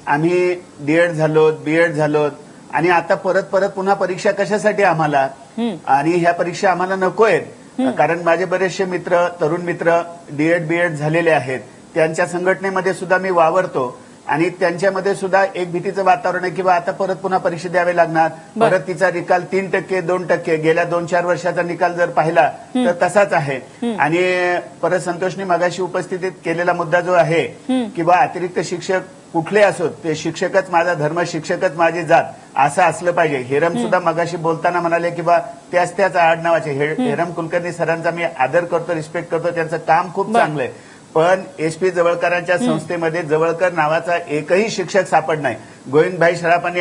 आम्ही डीएड झालो, बीएड झालो आणि आता परत पुन्हा परीक्षा कशासाठी आम्हाला, आणि ह्या परीक्षा आम्हाला नको आहेत. कारण माझे बरेचसे मित्र, तरुण मित्र डीएड बीएड झालेले आहेत. त्यांच्या संघटनेमध्ये सुद्धा मी वावरतो आणि त्यांच्यामध्ये सुद्धा एक भीतीचं वातावरण आहे की बा आता परत पुन्हा परीक्षा द्यावी लागणार, परत तिचा निकाल 3%, 2%, गेल्या 2-4 वर्षाचा निकाल जर पाहिला तर तसाच आहे. आणि परत संतोषनी मगाशी उपस्थितीत केलेला मुद्दा जो आहे की बा अतिरिक्त शिक्षक कुठले असोत, ते शिक्षकच माझा धर्म, शिक्षकच माझी जात, असं असलं पाहिजे. हेरम सुद्धा मगाशी बोलताना म्हणाले की बा त्याच आडनावाचे हेरम कुलकर्णी सरांचा मी आदर करतो, रिस्पेक्ट करतो, त्यांचं काम खूप चांगलं आहे. पण एसपी जवळकरांच्या संस्थेमध्ये जवळकर नावाचा एकही शिक्षक सापड नाही. गोविंदभाई शराफांनी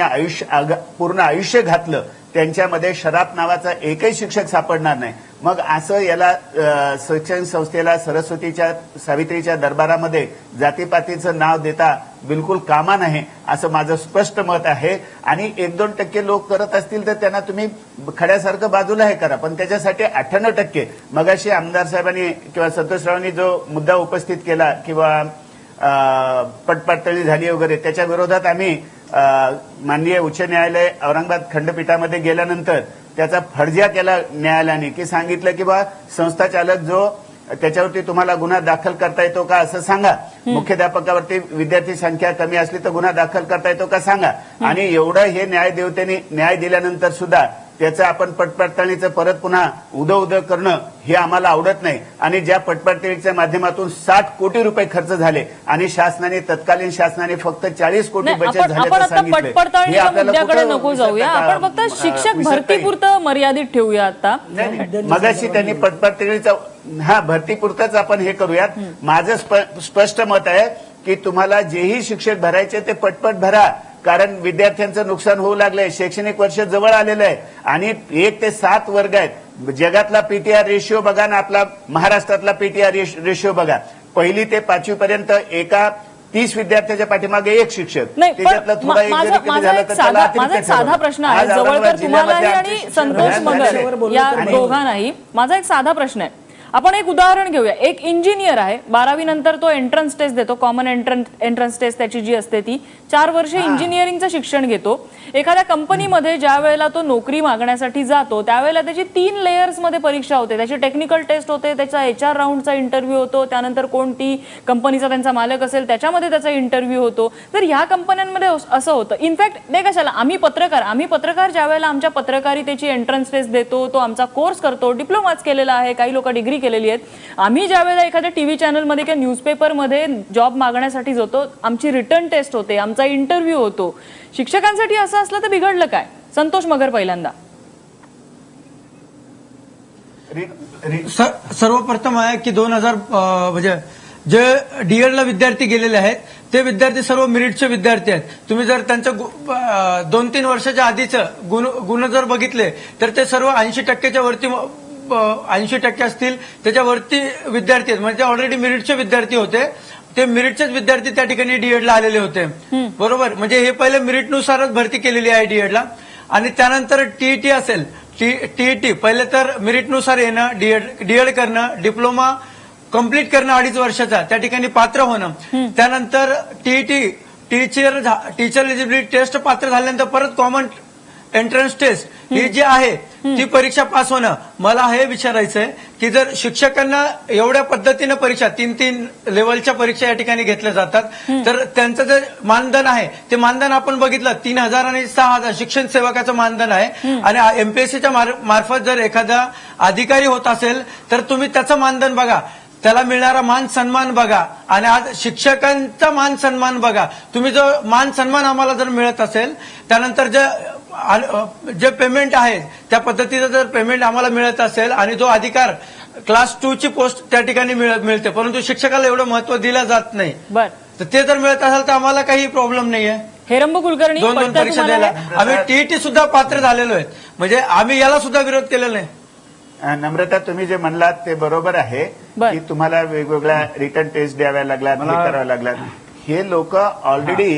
पूर्ण आयुष्य घातलं, त्यांच्यामध्ये शराफ नावाचा एकही शिक्षक सापडणार नाही. मग असं याला शिक्षण संस्थेला सरस्वतीच्या सावित्रीच्या दरबारामध्ये जातीपातीचं नाव देता बिलकुल कामा नाही, असं माझं स्पष्ट मत आहे. आणि 1-2% लोक करत असतील तर त्यांना तुम्ही खड्यासारखं बाजूला हे करा, पण त्याच्यासाठी 98%. मगाशी आमदार साहेबांनी किंवा संतोषरावांनी जो मुद्दा उपस्थित केला किंवा पटपातळी झाली वगैरे, त्याच्या विरोधात आम्ही माननीय उच्च न्यायालय औरंगाबाद खंडपीठामध्ये गेल्यानंतर त्याचा फर्जा केला न्यायालयाने, की सांगितलं की बा संस्था चालक जो त्याच्यावरती तुम्हाला गुन्हा दाखल करता येतो का असं सांगा, मुख्याध्यापकावरती विद्यार्थी संख्या कमी असली तर गुन्हा दाखल करता येतो का सांगा. आणि एवढं हे न्यायदेवतेने न्याय दिल्यानंतर सुद्धा त्याचं आपण पटपडताळणीचं परत पुन्हा उदं करणं हे आम्हाला आवडत नाही. आणि ज्या पटपडताळणीच्या माध्यमातून 60 कोटी रुपये खर्च झाले आणि तत्कालीन शासनाने फक्त 40 कोटी बचत आपण झाल्याचं आता सांगितलं. पटपडताळणीच्या मुद्द्याकडे नको जाऊया, आपण फक्त शिक्षक भरतीपुरतं मर्यादित ठेवूया. आता मगाशी त्यांनी पटपडताळणीचा भरतीपुरतच आपण हे करूयात. माझं स्पष्ट मत आहे की तुम्हाला जेही शिक्षक भरायचे ते पटपट भरा, कारण विद्यार्थ्यांचं नुकसान होऊ लागलंय. शैक्षणिक वर्ष जवळ आलेलं आहे आणि 1 ते 7 वर्ग आहेत. जगातला पीटीआर रेशिओ बघा ना, आपला महाराष्ट्रातला पीटीआर रेशिओ बघा. 1ली ते 5वी पर्यंत एका 30 विद्यार्थ्याच्या पाठीमागे एक शिक्षक. त्याच्यातला थोडा एक जरी कमी झाला तर त्याला माझा एक साधा प्रश्न आहे जवळकर तुम्हालाही आणि संतोष मगर या दोघांनाही. माझा एक साधा प्रश्न आहे. आपण एक उदाहरण घेऊया. एक इंजिनियर आहे, 12वी नंतर तो एंट्रन्स टेस्ट देतो, कॉमन एंट्रन्स टेस्ट त्याची जी असते ती 4 वर्ष इंजिनिअरिंगचं शिक्षण घेतो. एखाद्या कंपनीमध्ये ज्या वेळेला तो नोकरी मागण्यासाठी जातो त्यावेळेला त्याची 3 लेयर्समध्ये परीक्षा होते. त्याची टेक्निकल टेस्ट होते, त्याचा HR राऊंडचा इंटरव्ह्यू होतो, त्यानंतर कोणती कंपनीचा त्यांचा मालक असेल त्याच्यामध्ये त्याचा इंटरव्ह्यू होतो. तर ह्या कंपन्यांमध्ये असं होतं. इनफॅक्ट ते कशाला, आम्ही पत्रकार ज्या वेळेला आमच्या पत्रकारितेची एंट्रन्स टेस्ट देतो, तो आमचा कोर्स करतो, डिप्लोमाच केलेला आहे, काही लोक डिग्री केलेली आहेत. आम्ही ज्या वेळेला एखाद्या टीव्ही चॅनलमध्ये किंवा न्यूजपेपरमध्ये जॉब मागण्यासाठी जातो, आमची रिटर्न टेस्ट होते, आमचा इंटरव्ह्यू होतो. शिक्षकांसाठी असं असलं तर बिघडलं काय? संतोष मगर पहिल्यांदा. सर्वप्रथम आहे की 2000 म्हणजे जे डीएडला विद्यार्थी गेलेले आहेत ते विद्यार्थी सर्व मेरिटचे विद्यार्थी आहेत. तुम्ही जर त्यांचं 2-3 वर्षाच्या आधीचं गुण जर बघितले तर ते सर्व 80%च्या वरती 80% असतील, त्याच्यावरती विद्यार्थी आहेत. म्हणजे ऑलरेडी मेरिटचे विद्यार्थी होते, ते मेरिटचेच विद्यार्थी त्या ठिकाणी डीएडला आलेले होते. बरोबर, म्हणजे हे पहिले मेरिटनुसारच भरती केलेली आहे डीएडला. आणि त्यानंतर टीईटी असेल, टीईटी पहिले तर मेरिटनुसार येणं, डीएड करणं, डिप्लोमा कंप्लीट करणं 2.5 वर्षाचा, त्या ठिकाणी पात्र होणं. त्यानंतर टीईटी टीचर एलिजिबिलिटी टेस्ट पात्र झाल्यानंतर परत कॉमन एंट्रन्स टेस्ट ही जी आहे ती परीक्षा पास होणं. मला हे विचारायचंय की जर शिक्षकांना एवढ्या पद्धतीनं परीक्षा 3-3 लेवलच्या परीक्षा या ठिकाणी घेतल्या जातात तर त्यांचं जे मानधन आहे ते मानधन आपण बघितलं 3,000 आणि 6,000 शिक्षण सेवकाचं मानधन आहे. आणि एमपीएससीच्या मार्फत जर एखादा अधिकारी होत असेल तर तुम्ही त्याचं मानधन बघा, त्याला मिळणारा मान सन्मान बघा, आणि आज शिक्षकांचा मान सन्मान बघा. तुम्ही जो मान सन्मान आम्हाला जर मिळत असेल त्यानंतर जे पेमेंट आहे त्या पद्धतीचं जर पेमेंट आम्हाला मिळत असेल आणि जो अधिकार क्लास 2 ची पोस्ट त्या ठिकाणी मिळते, परंतु शिक्षकाला एवढं महत्व दिलं जात नाही, बर तर ते जर मिळत असेल तर आम्हाला काही प्रॉब्लेम नाहीये. हेरंब कुलकर्णी, 2-2 पटतंय परीक्षा तुम्हाला द्यायला आम्ही टीईटी सुद्धा पात्र झालेलो आहेत, म्हणजे आम्ही याला सुद्धा विरोध केलेला नाही. नम्रता, तुम्ही जे म्हणलात ते बरोबर आहे बर. की तुम्हाला वेगवेगळ्या रिटर्न टेस्ट द्याव्या लागल्यात, हे कराव्या लागल्यात. हे लोक ऑलरेडी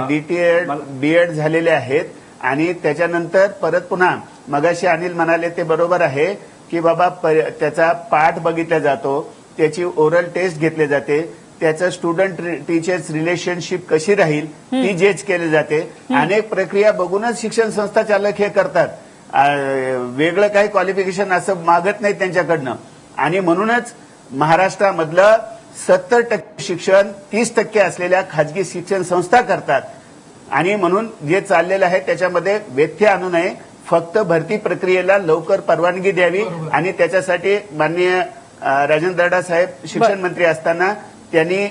डीटीएड बीएड झालेले आहेत आणि त्याच्यानंतर परत पुन्हा मगाशी अनिल म्हणाले ते बरोबर आहे की बाबा त्याचा पाठ बघितला जातो, त्याची ओरल टेस्ट घेतली जाते, त्याचं स्टुडंट टीचर्स रिलेशनशिप कशी राहील ती जेच केली जाते. अनेक प्रक्रिया बघूनच शिक्षण संस्था चालक हे करतात. वेगळं काही क्वालिफिकेशन असं मागत नाही त्यांच्याकडनं. आणि म्हणूनच महाराष्ट्रामधलं 70% शिक्षण 30% असलेल्या खाजगी शिक्षण संस्था करतात. आणि म्हणून जे चाललेलं आहे त्याच्यामध्ये व्यत्यय आणू नये, फक्त भरती प्रक्रियेला लवकर परवानगी द्यावी. आणि त्याच्यासाठी माननीय राजेंद्र दर्डा साहेब शिक्षण मंत्री असताना त्यांनी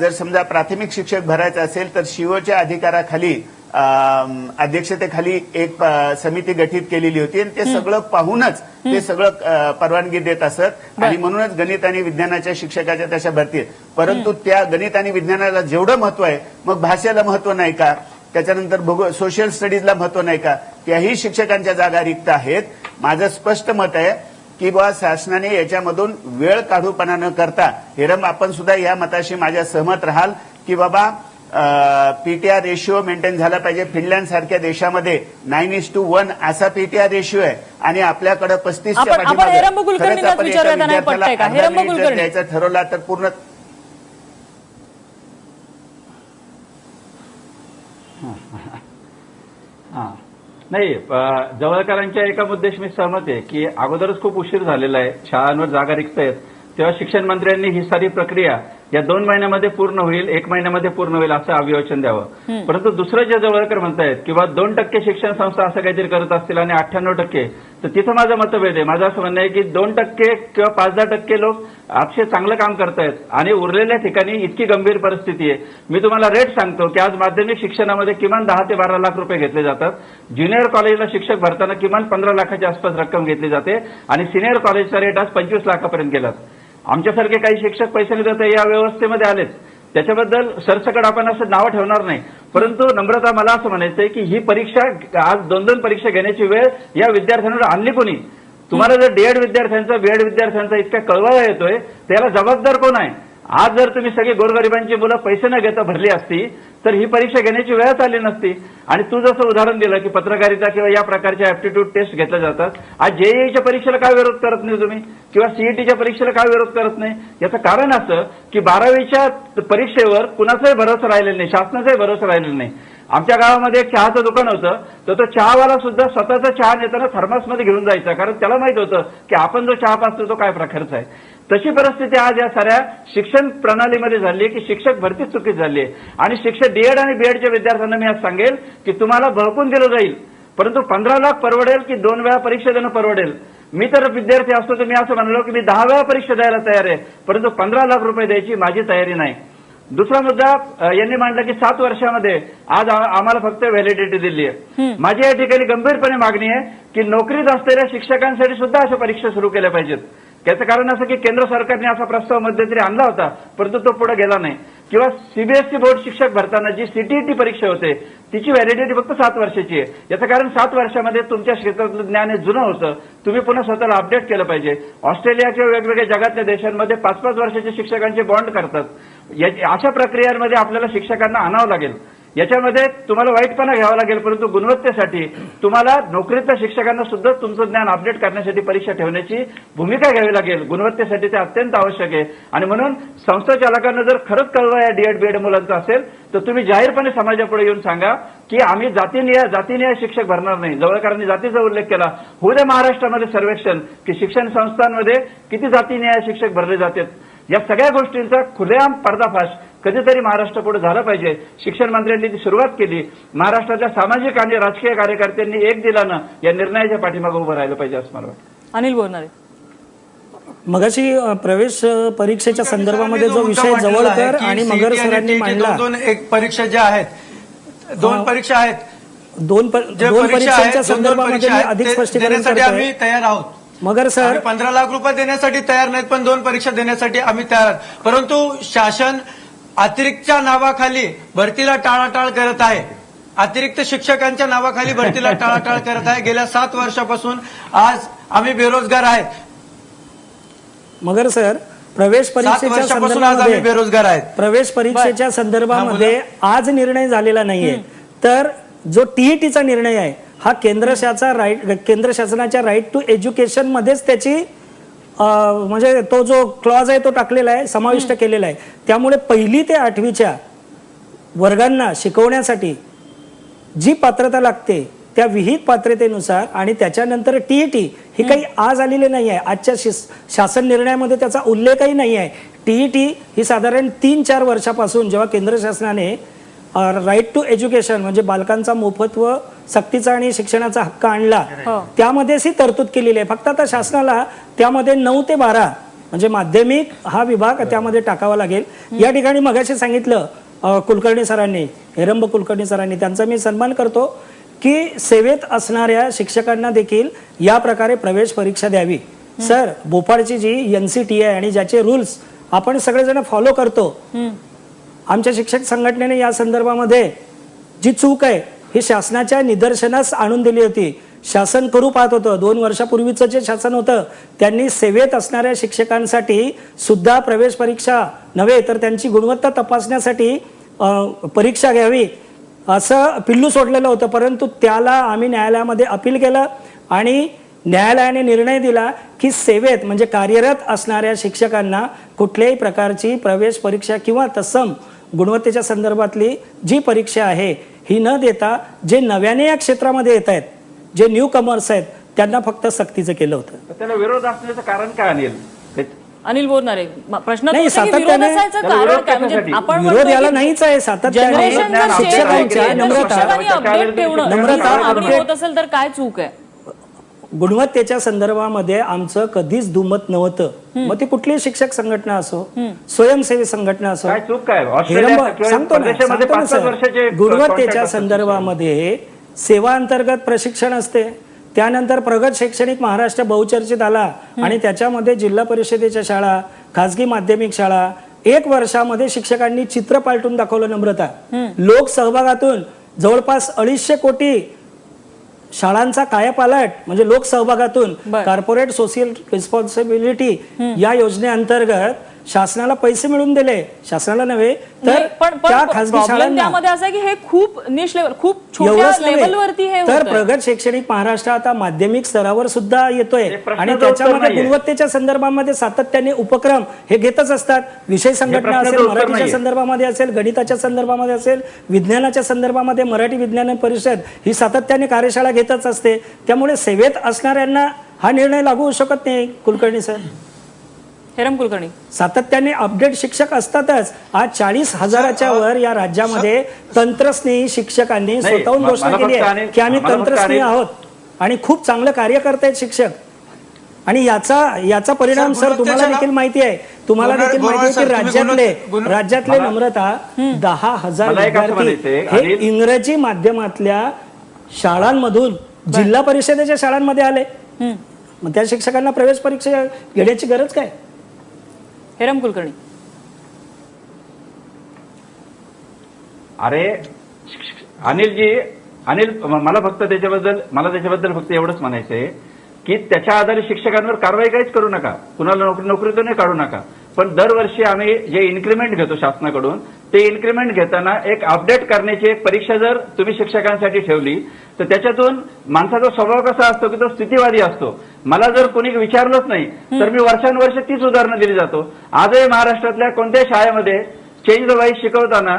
जर समजा प्राथमिक शिक्षक भरायचं असेल तर सीओच्या अधिकाराखाली अध्यक्षतेखाली एक समिती गठीत केलेली होती आणि ते सगळं पाहूनच ते सगळं परवानगी देत असत. आणि म्हणूनच गणित आणि विज्ञानाच्या शिक्षकाच्या तशा भरती. परंतु त्या गणित आणि विज्ञानाला जेवढं महत्व आहे मग भाषेला महत्व नाही का, त्याच्यानंतर सोशल स्टडीजला महत्व नाही का, त्याही शिक्षकांच्या जागा रिक्त आहेत. माझं स्पष्ट मत आहे की बुवा शासनाने याच्यामधून वेळ काढूपणा न करता, हेरम आपण सुद्धा या मताशी माझ्या सहमत राहाल की बाबा पीटीआर रेशिओ मेंटेन झाला पाहिजे. फिनलँड सारख्या देशामध्ये 9:1 असा पीटीआर रेशिओ आहे आणि आपल्याकडे 35च्या आपण हेरंब कुलकर्णीलाच विचारूया, त्यांना पटतंय का? हेरंब कुलकर्णी द्यायचा ठरवला तर पूर्ण नाही. जवळकरांच्या एका मुद्द्याशी मी सहमत आहे की अगोदरच खूप उशीर झालेला आहे, शाळांवर जागा रिक्त आहेत, तेव्हा शिक्षण मंत्र्यांनी ही सारी प्रक्रिया या 2 महिन्यामध्ये पूर्ण होईल, 1 महिन्यामध्ये पूर्ण होईल असं अभिवचन द्यावं. परंतु दुसरं जे जवळकर म्हणतायत किंवा 2% शिक्षण संस्था असं काहीतरी करत असतील आणि 98%, तर तिथं माझं मतभेद आहे. माझं असं म्हणणं आहे की 2% किंवा 5-10% लोक अतिशय चांगलं काम करतायत आणि उरलेल्या ठिकाणी इतकी गंभीर परिस्थिती आहे. मी तुम्हाला रेट सांगतो की आज माध्यमिक शिक्षणामध्ये किमान 10 ते 12 लाख रुपये घेतले जातात. ज्युनियर कॉलेजला शिक्षक भरताना किमान 15 लाखाच्या आसपास रक्कम घेतली जाते आणि सिनियर कॉलेजचा रेट आज 25 लाखापर्यंत गेलात. आमच्यासारखे काही शिक्षक पैसे न देता या व्यवस्थेमध्ये आलेत. त्याच्याबद्दल सरसकट आपण असं नावं ठेवणार नाही. परंतु नम्रता, मला असं म्हणायचंय की ही परीक्षा आज 2-2 परीक्षा घेण्याची वेळ या विद्यार्थ्यांवर आणली कोणी? तुम्हाला जर डीएड विद्यार्थ्यांचा बीएड विद्यार्थ्यांचा इतका कळवळा येतोय त्याला जबाबदार कोण आहे? आज जर तुम्ही सगळी गोरगरिबांची मुलं पैसे न घेता भरली असती तर ही परीक्षा घेण्याची वेळच आली नसती. आणि तू जसं उदाहरण दिलं की पत्रकारिता किंवा या प्रकारच्या ऍप्टिट्यूड टेस्ट घेतल्या जातात, आज जेईईच्या परीक्षेला काय विरोध करत नाही तुम्ही किंवा सीईटीच्या परीक्षेला काय विरोध करत नाही? याचं कारण असं की 12वीच्या परीक्षेवर कुणाचाही भरोसा राहिलेला नाही, शासनाचाही भरोसा राहिलेला नाही. आमच्या गावामध्ये एक चहाचं दुकान होतं, तर तो चहावाला सुद्धा स्वतःचा चहा नेताना थर्मासमध्ये घेऊन जायचा, कारण त्याला माहित होतं की आपण जो चहा पाचतो तो काय प्रकारचा आहे. तशी परिस्थिती आज या साऱ्या शिक्षण प्रणालीमध्ये झाली आहे की शिक्षक भरती चुकीच झाली आहे. आणि शिक्षक डीएड आणि बीएडच्या विद्यार्थ्यांना मी आज सांगेल की तुम्हाला बळकून दिलं जाईल, परंतु 15 लाख परवडेल की 2 वेळा परीक्षा देणं परवडेल? मी तर विद्यार्थी असतो तर मी असं म्हणलो की मी 10 वेळा परीक्षा द्यायला तयार आहे, परंतु 15 लाख रुपये द्यायची माझी तयारी नाही. दुसरा मुद्दा यांनी मांडला की 7 वर्षामध्ये आज आम्हाला फक्त व्हॅलिडिटी दिली आहे. माझी या ठिकाणी गंभीरपणे मागणी आहे की नोकरीत असलेल्या शिक्षकांसाठी सुद्धा अशा परीक्षा सुरू केल्या पाहिजेत. त्याचं कारण असं की केंद्र सरकारने असा प्रस्ताव मध्यंतरी आणला होता, परंतु तो पुढे गेला नाही. किंवा सीबीएसई बोर्ड शिक्षक भरताना जी सीटीईटी परीक्षा होते तिची व्हॅलिडिटी फक्त 7 वर्षाची आहे. याचं कारण 7 वर्षामध्ये तुमच्या क्षेत्रातलं ज्ञान हे जुनं होतं, तुम्ही पुन्हा स्वतःला अपडेट केलं पाहिजे. ऑस्ट्रेलिया किंवा वेगवेगळ्या जगातल्या देशांमध्ये 5-5 वर्षाच्या शिक्षकांचे बॉन्ड करतात. अशा प्रक्रियांमध्ये आपल्याला शिक्षकांना आणावं लागेल. याच्यामध्ये तुम्हाला वाईटपणा घ्यावा लागेल, परंतु गुणवत्तेसाठी तुम्हाला नोकरीतल्या शिक्षकांना सुद्धा तुमचं ज्ञान अपडेट करण्यासाठी परीक्षा ठेवण्याची भूमिका घ्यावी लागेल. गुणवत्तेसाठी ते अत्यंत आवश्यक आहे. आणि म्हणून संस्था चालकांना जर खरंच कळवा या डीएड बीएड मुलांचं असेल तर तुम्ही जाहीरपणे समाजापुढे येऊन सांगा की आम्ही जातीनिहाय शिक्षक भरणार नाही. जवळकरांनी जातीचा उल्लेख केला. होऊ दे महाराष्ट्रामध्ये सर्वेक्षण की शिक्षण संस्थांमध्ये किती जातीनिहाय शिक्षक भरले जातात. या सगळ्या गोष्टींचा खुलेआम पर्दाफाश कधीतरी महाराष्ट्रापुढे झाला पाहिजे. शिक्षण मंत्र्यांनी ती सुरुवात केली. महाराष्ट्राच्या सामाजिक आणि राजकीय कार्यकर्त्यांनी एक दिलानं या निर्णयाच्या पाठीमागे उभं राहिलं पाहिजे असं मला वाटतं. अनिल बोरनारे, मगाशी प्रवेश परीक्षेच्या संदर्भामध्ये जो विषय जवळकर आणि मगर सरांनी मांडला, एक परीक्षा ज्या आहेत, दोन परीक्षा आहेत, दोन परीक्षांच्या संदर्भामध्ये मी अधिक स्पष्टीकरण देण्यासाठी करतोय. आम्ही तयार आहोत. मगर सर, आम्ही 15 लाख रुपये देण्यासाठी तयार नाहीत, पण 2 परीक्षा देण्यासाठी आम्ही तयार आहोत. परंतु शासन अतिरिक्तच्या नावाखाली भरतीला टाळाटाळ करत आहे. अतिरिक्त शिक्षकांच्या नावाखाली भरतीला टाळाटाळ करत आहे. गेल्या 7 वर्षापासून आज आम्ही बेरोजगार आहेत. मगर सर, प्रवेश परीक्षेच्या वर्षापासून आज आम्ही बेरोजगार आहेत. प्रवेश परीक्षेच्या संदर्भामध्ये आज निर्णय झालेला नाहीये. तर जो टीईटीचा निर्णय आहे हा केंद्र शासनाच्या राईट टू एज्युकेशन मध्येच त्याची म्हणजे तो जो क्लॉज आहे तो टाकलेला आहे, समाविष्ट केलेला आहे. त्यामुळे 1ली ते 8वीच्या वर्गांना शिकवण्यासाठी जी पात्रता लागते त्या विहित पात्रतेनुसार आणि त्याच्यानंतर टीईटी ही काही आज आलेली नाही आहे. आजच्या शासन निर्णयामध्ये त्याचा उल्लेखही नाही आहे. टीईटी ही साधारण 3-4 वर्षापासून जेव्हा केंद्र शासनाने राईट टू एज्युकेशन म्हणजे बालकांचा मोफत व सक्तीचा आणि शिक्षणाचा हक्क आणला त्यामध्येच ही तरतूद केलेली आहे. फक्त आता शासनाला त्यामध्ये 9 ते 12 म्हणजे माध्यमिक हा विभाग त्यामध्ये टाकावा लागेल. या ठिकाणी मगाशी सांगितलं कुलकर्णी सरांनी, हेरंब कुलकर्णी सरांनी, त्यांचा मी सन्मान करतो की सेवेत असणाऱ्या शिक्षकांना देखील या प्रकारे प्रवेश परीक्षा द्यावी. सर, भोपाळची जी एनसीटी आहे आणि ज्याचे रूल्स आपण सगळेजण फॉलो करतो, आमच्या शिक्षक संघटनेने या संदर्भामध्ये जी चूक आहे ही शासनाच्या निदर्शनास आणून दिली होती. शासन करू पाहत होतं. 2 वर्षापूर्वीचं जे शासन होतं त्यांनी सेवेत असणाऱ्या शिक्षकांसाठी सुद्धा प्रवेश परीक्षा नव्हे तर त्यांची गुणवत्ता तपासण्यासाठी परीक्षा घ्यावी असं पिल्लू सोडलेलं होतं. परंतु त्याला आम्ही न्यायालयामध्ये अपील केलं आणि न्यायालयाने निर्णय दिला की सेवेत म्हणजे कार्यरत असणाऱ्या शिक्षकांना कुठल्याही प्रकारची प्रवेश परीक्षा किंवा तत्सम गुणवत्तेच्या संदर्भातली जी परीक्षा आहे ही न देता जे नव्याने या क्षेत्रामध्ये येत आहेत, जे न्यू कमर्स आहेत, त्यांना फक्त सक्तीचं केलं होतं. त्याला विरोध असण्याचं कारण काय अनिल बोरनारे, प्रश्न नाही, तो होता की सातत्याने- विरोध असायचं कारण काय? म्हणजे आपण विरोध म्हणतोय याला की नाहीच आहे. सातत्याने जनरेशन जर शिक्षकांच्या शेअर नम्रता शिक्षकांनी अपडेट ठेवणं नम्रता ही मागणी update- होत असेल तर काय चूक आहे? गुणवत्तेच्या संदर्भामध्ये आमचं कधीच दुमत नव्हतं. मग ती कुठलीही शिक्षक संघटना असो, स्वयंसेवी संघटना असो, काय चूक काय? सांगतो ना सर, गुणवत्तेच्या संदर्भामध्ये सेवा अंतर्गत प्रशिक्षण असते. त्यानंतर प्रगत शैक्षणिक महाराष्ट्र बहुचर्चित आला आणि त्याच्यामध्ये जिल्हा परिषदेच्या शाळा, खासगी माध्यमिक शाळा 1 वर्षामध्ये शिक्षकांनी चित्र पालटून दाखवलं. नम्रता, लोक सहभागातून जवळपास 250 कोटी शाळांचा कायापालट म्हणजे लोकसहभागातून कॉर्पोरेट सोशल रिस्पॉन्सिबिलिटी या योजनेअंतर्गत शासनाला पैसे मिळवून दिले. शासनाला नव्हे तर त्या खासगी शाळांना. त्यामध्ये असं आहे की हे खूप निश लेवल, खूप छोट्या लेवलवरती हे तर होतंय. प्रगत शैक्षणिक महाराष्ट्र आता माध्यमिक स्तरावर सुद्धा येतोय आणि त्याच्यामध्ये गुणवत्तेच्या संदर्भामध्ये सातत्याने उपक्रम हे घेतच असतात. विषय संघटना असेल, मराठीच्या संदर्भामध्ये असेल, गणिताच्या संदर्भामध्ये असेल, विज्ञानाच्या संदर्भामध्ये मराठी विज्ञान परिषद ही सातत्याने कार्यशाळा घेतच असते. त्यामुळे सेवेत असणाऱ्यांना हा निर्णय लागू होऊ शकत नाही. कुलकर्णी सर, हेरम कुलकर्णी, सातत्याने अपडेट शिक्षक असतातच. आज 40,000च्या वर या राज्यामध्ये तंत्रस्नेही शिक्षकांनी स्वतःहून घोषणा केली आहे की आम्ही तंत्रस्नेही आहोत आणि खूप चांगलं कार्य करतायत शिक्षक. आणि याचा परिणाम सर तुम्हाला देखील माहिती आहे. तुम्हाला देखील माहिती आहे की राज्यातले नम्रता 10,000 विद्यार्थी हे इंग्रजी माध्यमातल्या शाळांमधून जिल्हा परिषदेच्या शाळांमध्ये आले. मग त्या शिक्षकांना प्रवेश परीक्षा घेण्याची गरज काय? हेरम कुलकर्णी, अरे अनिल मला त्याच्याबद्दल फक्त एवढंच म्हणायचंय की त्याच्या आधारे शिक्षकांवर कारवाई काहीच करू नका, कुणाला नोकरीतूनही काढू नका. पण दरवर्षी आम्ही जे इन्क्रीमेंट घेतो शासनाकडून ते इन्क्रीमेंट घेताना एक अपडेट करण्याची एक परीक्षा जर तुम्ही शिक्षकांसाठी ठेवली तर त्याच्यातून माणसाचा स्वभाव कसा असतो की तो स्थितीवादी असतो. मला जर कोणी विचारलंच नाही तर मी वर्षानुवर्ष तीच उदाहरणं दिली जातो. आजही महाराष्ट्रातल्या कोणत्याही शाळेमध्ये चेंज द वाईज शिकवताना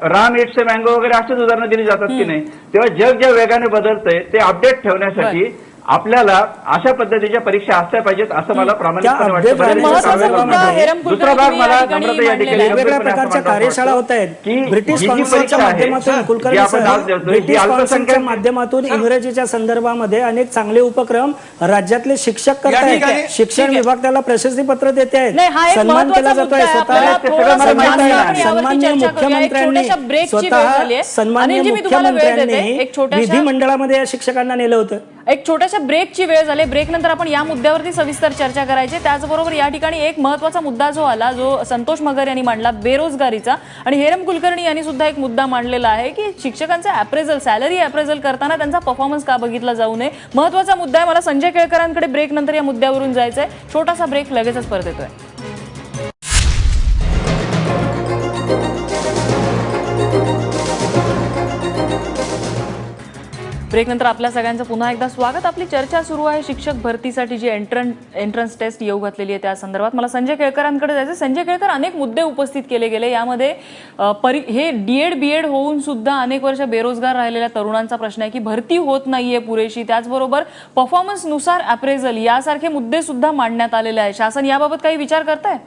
राम इट्स ए मँगो वगैरे अशीच उदाहरणं दिली जातात की नाही. तेव्हा जग ज्या वेगाने बदलतंय ते अपडेट ठेवण्यासाठी आपल्याला अशा पद्धतीच्या परीक्षा असल्या पाहिजेत असं मला प्रामाणिकपणे त्या update महत्त्वाचा मुद्दा हेरम कुलकर्णी दुसरा भाग मला या ठिकाणी नम्रता या ठिकाणी मांडलेला आहे. वेगवेगळ्या प्रकारच्या कार्यशाळा होत आहेत. ब्रिटिश काउन्सिलच्या माध्यमातून कुलकर्णी साहेब, ब्रिटिश काउन्सिलच्या माध्यमातून इंग्रजीच्या संदर्भामध्ये अनेक चांगले उपक्रम राज्यातले शिक्षक करत ठिकाणी- आहेत. शिक्षण विभाग त्याला प्रशस्ती पत्र देते आहेत. नाही, हा एक सन्मान महत्त्वाचा केला मुद्दा जातोय. आहे. आपल्याला ते सगळं मला थोडंसं माहिती जास्त आहे. आपण यावरती सन्माननीय चर्चा करूया. एक मुख्यमंत्र्यांनी छोट्याशा ब्रेकची वेळ झाली आहे. सन्माननीय अनिलजी, मी तुम्हाला वेळ देते. मुख्यमंत्र्यांनी एक छोट्याशा विधिमंडळामध्ये या शिक्षकांना नेलं होतं. एक छोट्याशा ब्रेकची वेळ झाली. ब्रेक नंतर आपण या मुद्द्यावरती सविस्तर चर्चा करायची. त्याचबरोबर या ठिकाणी एक महत्त्वाचा मुद्दा जो आला, जो संतोष मगर यांनी मांडला, बेरोजगारीचा, आणि हेरम कुलकर्णी यांनी सुद्धा एक मुद्दा मांडलेला आहे की शिक्षकांचे अप्रेझल, सॅलरी अप्रेझल करताना त्यांचा परफॉर्मन्स का बघितला जाऊ नये. महत्त्वाचा मुद्दा आहे. मला संजय केळकरांकडे ब्रेक नंतर या मुद्द्यावरून जायचंय. छोटासा ब्रेक, लगेचच परत येतोय. ब्रेक नंतर आपल्या सगळ्यांचं पुन्हा एकदा स्वागत. आपली चर्चा सुरू आहे शिक्षक भरतीसाठी जी एंट्रन्स टेस्ट येऊ घातलेली आहे त्या संदर्भात. मला संजय केळकरांकडे जायचं. संजय केळकर, अनेक मुद्दे उपस्थित केले गेले यामध्ये. हे डीएड बीएड होऊन सुद्धा अनेक वर्ष बेरोजगार राहिलेल्या तरुणांचा प्रश्न आहे की भरती होत नाहीये पुरेशी. त्याचबरोबर परफॉर्मन्सनुसार अप्रेझल यासारखे मुद्दे सुद्धा मांडण्यात आलेले आहेत. शासन याबाबत काही विचार करताय?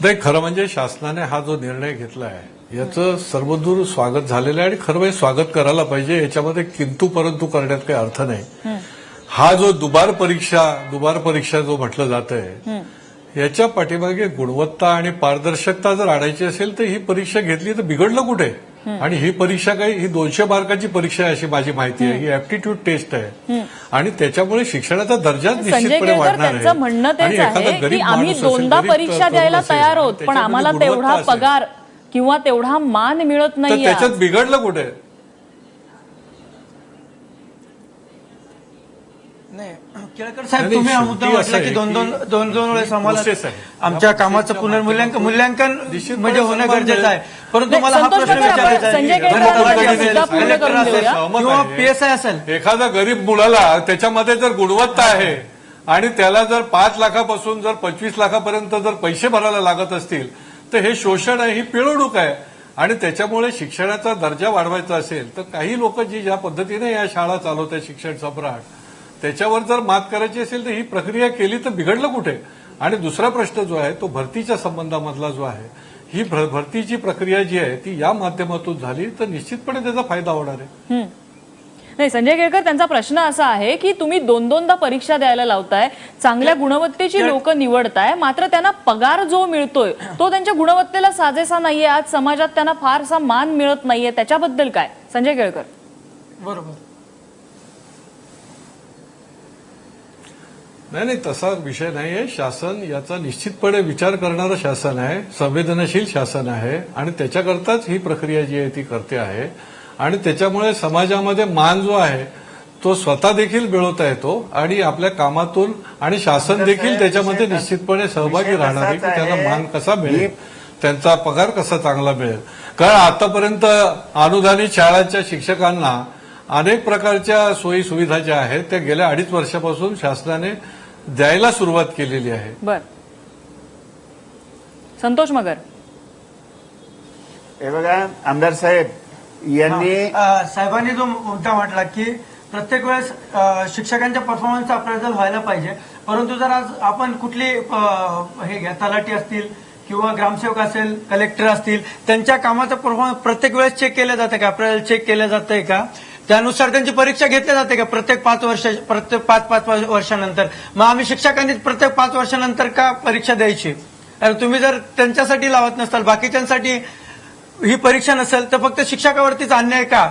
नाही, खरं म्हणजे शासनाने हा जो निर्णय घेतला आहे याचं सर्वदूर स्वागत झालेलं आहे आणि खरं म्हणजे स्वागत करायला पाहिजे. याच्यामध्ये किंतु परंतु करण्यात काही अर्थ नाही. हा जो दुबार परीक्षा जो म्हटलं जात आहे याच्या पाठीमागे गुणवत्ता आणि पारदर्शकता जर आणायची असेल तर ही परीक्षा घेतली तर बिघडलं कुठे? आणि ही परीक्षा ही 200 मार्काची परीक्षा आहे अशी माझी माहिती आहे. ही ऍप्टिट्यूड टेस्ट आहे आणि त्याच्यामुळे शिक्षणाचा दर्जाच संजय निश्चितपणे केळकर वाढणार त्यांचं म्हणणं आहे. आणि तेच एखादा आहे की गरीब आम्ही माणूस असेल, दोनदा गरीब परीक्षा तरुण द्यायला असेल, तयार आहोत, पण त्याच्यामध्ये आम्हाला गुणवत्ता तेवढा असेल. पगार किंवा तेवढा मान मिळत तर नाही. त्याच्यात बिघडलं कुठे? नाही, केळकर साहेब, नाही, तुम्ही हा शेवटी मुद्दा असं म्हटला आहे की दोन वेळेस आम्हाला प्रोसेस आहे. आमच्या कामाचं मूल्यांकन निश्चितपणे म्हणजे होणं सन्मान गरजेचं आहे. परंतु नाही, मला हा संतोष प्रश्न मगर, आपण विचारायचा संजय आहे केळकर धन्यवाद. यांचा असेल, मुद्दा पूर्ण कलेक्टर करून असेल देऊया. किंवा पीएसआय असेल, एखादा गरीब मुलाला त्याच्यामध्ये जर गुणवत्ता आहे आणि त्याला जर 5 लाखापासून जर 25 लाखापर्यंत जर पैसे भरायला लागत असतील तर हे शोषण आहे, ही पिळवणूक आहे. आणि त्याच्यामुळे शिक्षणाचा दर्जा वाढवायचा असेल तर काही लोक जी ज्या पद्धतीने या शाळा चालवतात, शिक्षण सम्राट, त्याच्यावर जर मात करायची असेल तर ही प्रक्रिया केली तर बिघडलं कुठे? आणि दुसरा प्रश्न जो आहे तो भरतीच्या संबंधामधला जो आहे, ही भरतीची प्रक्रिया जी आहे ती या माध्यमातून झाली तर निश्चितपणे त्याचा फायदा होणार आहे. नाही, संजय केळकर, त्यांचा प्रश्न असा आहे की तुम्ही दोनदा परीक्षा द्यायला लावताय, चांगल्या गुणवत्तेची लोक निवडताय, मात्र त्यांना पगार जो मिळतोय तो त्यांच्या गुणवत्तेला साजेसा नाहीये. आज समाजात त्यांना फारसा मान मिळत नाहीये. त्याच्याबद्दल काय संजय केळकर? बरोबर. नाही, तसा विषय नाहीये. शासन याचा निश्चितपणे विचार करणारं शासन आहे, संवेदनशील शासन आहे आणि त्याच्याकरताच ही प्रक्रिया जी आहे ती करते आहे. आणि त्याच्यामुळे समाजामध्ये मान जो आहे तो स्वतः देखील मिळवता येतो आणि आपल्या कामातून आणि शासन देखील त्याच्यामध्ये निश्चितपणे सहभागी राहणार आहे की त्यांना मान कसा मिळेल, त्यांचा पगार कसा चांगला मिळेल. कारण आतापर्यंत अनुदानित शाळांच्या शिक्षकांना अनेक प्रकारच्या सोयी सुविधा ज्या आहेत त्या गेल्या 2.5 वर्षापासून शासनाने द्यायला सुरुवात केलेली आहे. बर, संतोष मगर. हे बघा आमदार साहेब यांनी साहेबांनी जो मुद्दा म्हटला की प्रत्येक वेळेस शिक्षकांच्या परफॉर्मन्सचा अप्रेझल व्हायला पाहिजे, परंतु जर आज आपण कुठली हे घ्या, तलाठी असतील किंवा ग्रामसेवक असेल, कलेक्टर असतील, त्यांच्या कामाचा परफॉर्मन्स प्रत्येक वेळेस चेक केलं जातं का? अप्रेझल चेक केलं जातंय का? त्यानुसार त्यांची परीक्षा घेतली जाते का प्रत्येक 5 वर्षानंतर? मग आम्ही शिक्षकांनी प्रत्येक 5 वर्षानंतर का परीक्षा द्यायची? तुम्ही जर त्यांच्यासाठी लावत नसाल, बाकीच्यांसाठी ही परीक्षा नसेल तर फक्त शिक्षकावरतीच अन्याय का?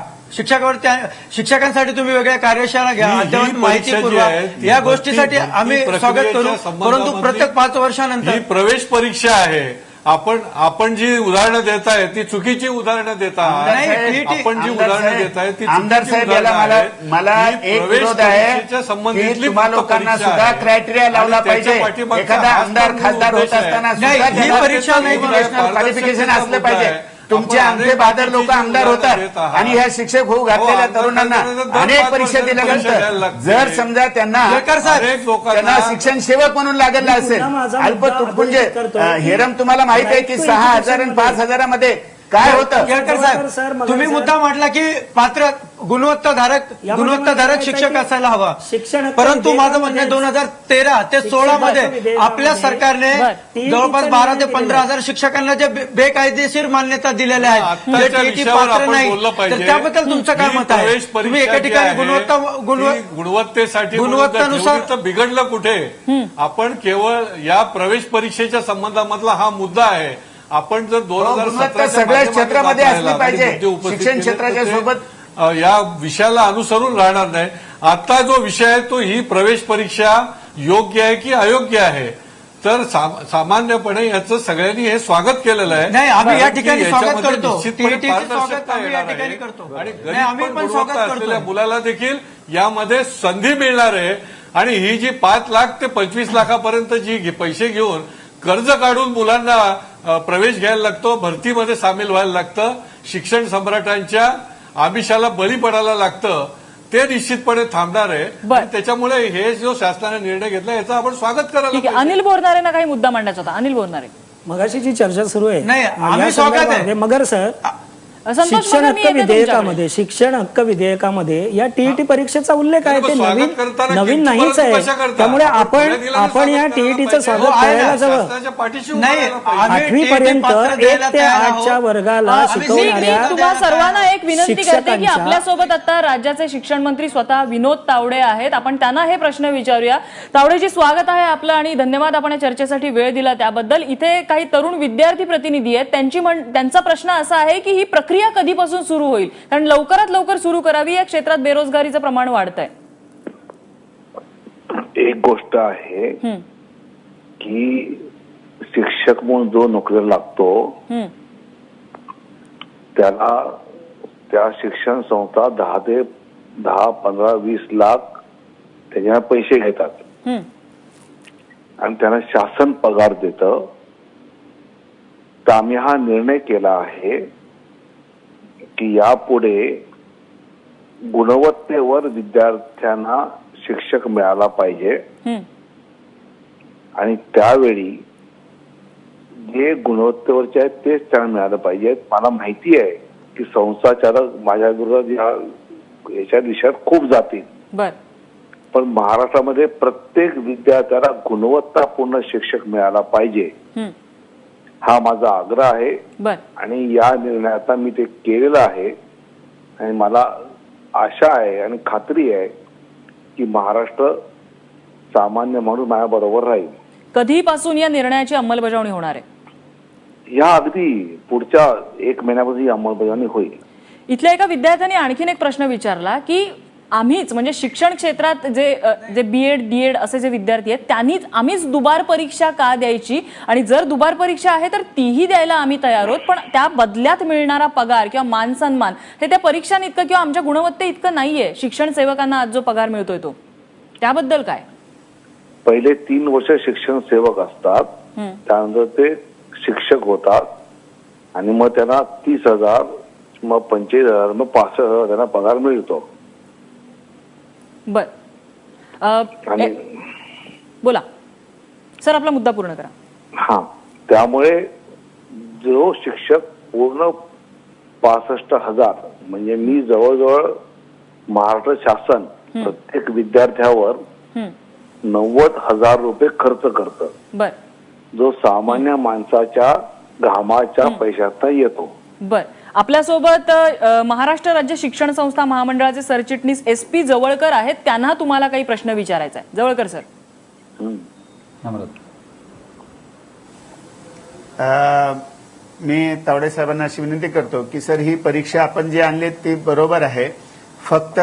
शिक्षकांसाठी तुम्ही वेगळ्या कार्यशाळा घ्या, अद्ययावत माहिती पुरवा, या गोष्टीसाठी आम्ही स्वागत करू. परंतु प्रत्येक 5 वर्षानंतर ही प्रवेश परीक्षा आहे आपण जी उदाहरणं देताय ती चुकीची उदाहरणं देत नाही, आहात. TET आपण जी आमदार उदाहरणं साहेब, देताय ती आमदार चुकीची साहेब, याला उदाहरणं आहेत. मला ही एक प्रवेश विरोध आहे परीक्षेच्या की संबंधितली तुम्हा फक्त लोकांना परीक्षा सुद्धा आहे. क्रायटेरिया लावला आणि त्याच्या पाहिजे. पाठीमागचा एखादा हाच आमदार तर खासदार उद्देश होत आहे. असताना नाही, सुद्धा ही त्याला परीक्षा नाही, एज्युकेशनल क्वालिफिकेशन असलं पाहिजे. तुमचे आमचे बहादर लोक आमदार होतात आणि ह्या शिक्षक होऊ घातलेल्या आमदार तरुणांना दर अनेक 5 परीक्षा वर्षांनी परीक्षा द्यायला दिल्यानंतर लागते. जर समजा त्यांना लेकर साहेब, अनेक लोकांना त्यांना शिक्षण सेवक म्हणून लागलं असेल, मुद्दा माझा अल्प मुद्दा तुटपुंजे अधोरेखित करतोय की हेरम तुम्हाला माहित आहे की right to 6,000 आणि education 5,000मध्ये काय होतं. केळकर सर, साहेब, मगर तुम्ही सर- मुद्दा म्हटला की पात्र गुणवत्ताधारक शिक्षक असायला हवा. शिक्षण हक्क परंतु माझं म्हणणं विधेयकामध्ये 2013 ते 16 मध्ये विधेयकामध्ये आपल्या सरकारने बरं. जवळपास 12 ते 15,000 शिक्षकांना जे बेकायदेशीर मान्यता दिलेल्या आहेत, आत्ताच्या जे TET विषयावर पात्र आपण नाही, बोललं पाहिजे. तर त्याबद्दल तुमचं काय ही मत आहे? प्रवेश तुम्ही एका परीक्षा जी ठिकाणी आहे, ती गुणवत्तेसाठी गुणवत्तेनुसार- ठेवली तर बिघडलं कुठे? आपण केवळ या प्रवेश परीक्षेच्या संबंधामधला हा मुद्दा आहे. आपण जर गुणवत्ता 2017 सगळ्या क्षेत्रामध्ये असली पाहिजे. शिक्षण क्षेत्राच्या सोबत या विषयाला अनुसरून राहणार नाही. आता जो विषय आहे तो ही प्रवेश परीक्षा योग्य आहे की अयोग्य आहे, तर सामान्यपणे याचं सगळ्यांनी हे स्वागत केलेलं आहे. नाही, आम्ही या की ठिकाणी याच्यामध्ये स्वागत करतो. निश्चितपणे TET चे पारदर्शकता स्वागत आम्ही या येणार ठिकाणी आहे. करतो. आणि नाही, आम्ही गरीब पण पण स्वागत गुणवत्ता करतोय. असलेल्या मुलाला देखील यामध्ये संधी मिळणार आहे. आणि ही जी 5 लाख ते 25 लाखापर्यंत जी पैसे घेऊन कर्ज काढून मुलांना प्रवेश घ्यायला लागतो, भरतीमध्ये सामील व्हायला लागतं, शिक्षण सम्राटांच्या आमिषाला बळी पडायला लागतं, ते निश्चितपणे थांबणार आहे. बरं. आणि त्याच्यामुळे हे जो शासनाने निर्णय घेतला याचं आपण स्वागत करायला ठीक आहे. पाहिजे. अनिल बोरनारेंना काही मुद्दा मांडायचा होता. अनिल बोरनारे. मगाशी जी चर्चा सुरू आहे नाही, आम्ही या स्वागत आहे. संदर्भामध्ये मगर सर, संतोष शिक्षण मगर, मी हक्क येते विधेयकामध्ये शिक्षण हक्क विधेयकामध्ये या टीईटी परीक्षेचा उल्लेख आहे. ते स्वागत करताना नवीन किती नाहीच परंतु कशा आहे. करता? त्यामुळे आपण आपण दिलेलं आपण या स्वागत करायला टीईटीचं पाहिजे. स्वागत हो, आहे ना. करायला जावं. शासनाच्या पाठीशी उभं नाही, राहायला पाहिजे. आम्ही 8वी TET पर्यंत पात्र 1 द्यायला ते तयार 8च्या आहोत. वर्गाला आम्ही मी शिकवणाऱ्या तुम्हा सर्वांना एक विनंती करते की शिक्षकांच्या- आपल्यासोबत आता राज्याचे शिक्षण मंत्री स्वतः विनोद तावडे आहेत. आपण त्यांना हे प्रश्न विचारूया. तावडेजी, स्वागत आहे आपलं आणि धन्यवाद आपण या चर्चेसाठी वेळ दिला त्याबद्दल. इथे काही तरुण विद्यार्थी प्रतिनिधी आहेत. त्यांचा प्रश्न असा आहे की ही प्रक्रिया कधीपासून सुरू होईल, कारण लवकरात लवकर सुरू करावी. या क्षेत्रात बेरोजगारीचं प्रमाण वाढत आहे. एक गोष्ट आहे की शिक्षक म्हणून जो नोकरीला लागतो त्याला त्या शिक्षण संस्था 10, 15, 20 लाख त्याच्या पैसे घेतात आणि त्यांना शासन पगार देतं. तर आम्ही हा निर्णय केला आहे की यापुढे गुणवत्तेवर विद्यार्थ्यांना शिक्षक मिळाला पाहिजे आणि त्यावेळी जे गुणवत्तेवरचे आहेत तेच त्यांना मिळालं पाहिजे. मला माहिती आहे की संस्थाचालक माझ्या विरोधात याच्या विषयात खूप जातील, बर, पण महाराष्ट्रामध्ये प्रत्येक विद्यार्थ्याला गुणवत्तापूर्ण शिक्षक मिळाला पाहिजे हा माझा आग्रह आहे. बर, आणि या निर्णयाचा मी ते केलेलं आहे आणि मला आशा आहे आणि खात्री आहे की महाराष्ट्र सामान्य माणूस माझ्या बरोबर राहील. कधीपासून या निर्णयाची अंमलबजावणी होणार आहे? या अगदी पुढच्या 1 महिन्यापासून ही अंमलबजावणी होईल. इथल्या एका विद्यार्थ्याने आणखीन एक प्रश्न विचारला की आम्हीच म्हणजे शिक्षण क्षेत्रात जे बीएड डीएड असे जे विद्यार्थी आहेत आम्हीच दुबार परीक्षा का द्यायची, आणि जर दुबार परीक्षा आहे तर तीही द्यायला आम्ही तयार आहोत, पण त्या बदल्यात मिळणारा पगार किंवा मान सन्मान हे त्या परीक्षां इतकं किंवा आमच्या गुणवत्ते इतकं नाहीये. शिक्षण सेवकांना आज जो पगार मिळतोय तो त्याबद्दल काय? पहिले 3 वर्ष शिक्षण सेवक असतात, त्यानंतर ते शिक्षक होतात आणि मग त्यांना 30,000, मग 25,000, मग 65,000 त्यांना पगार मिळतो. बर, बोला सर, आपला मुद्दा पूर्ण करा. हा, त्यामुळे जो शिक्षक पूर्ण 65,000 म्हणजे मी जवळजवळ महाराष्ट्र शासन प्रत्येक विद्यार्थ्यावर 90,000 रुपये खर्च करतं, बर, जो सामान्य माणसाच्या घामाच्या पैशातनं येतो. बर, आपल्यासोबत महाराष्ट्र राज्य शिक्षण संस्था महामंडळाचे सरचिटणीस SP जवळकर आहेत. त्यांना तुम्हाला काही प्रश्न विचारायचा आहे. जवळकर सर. मी तावडे साहेबांना अशी विनंती करतो की सर ही परीक्षा आपण जी आणली ती बरोबर आहे, फक्त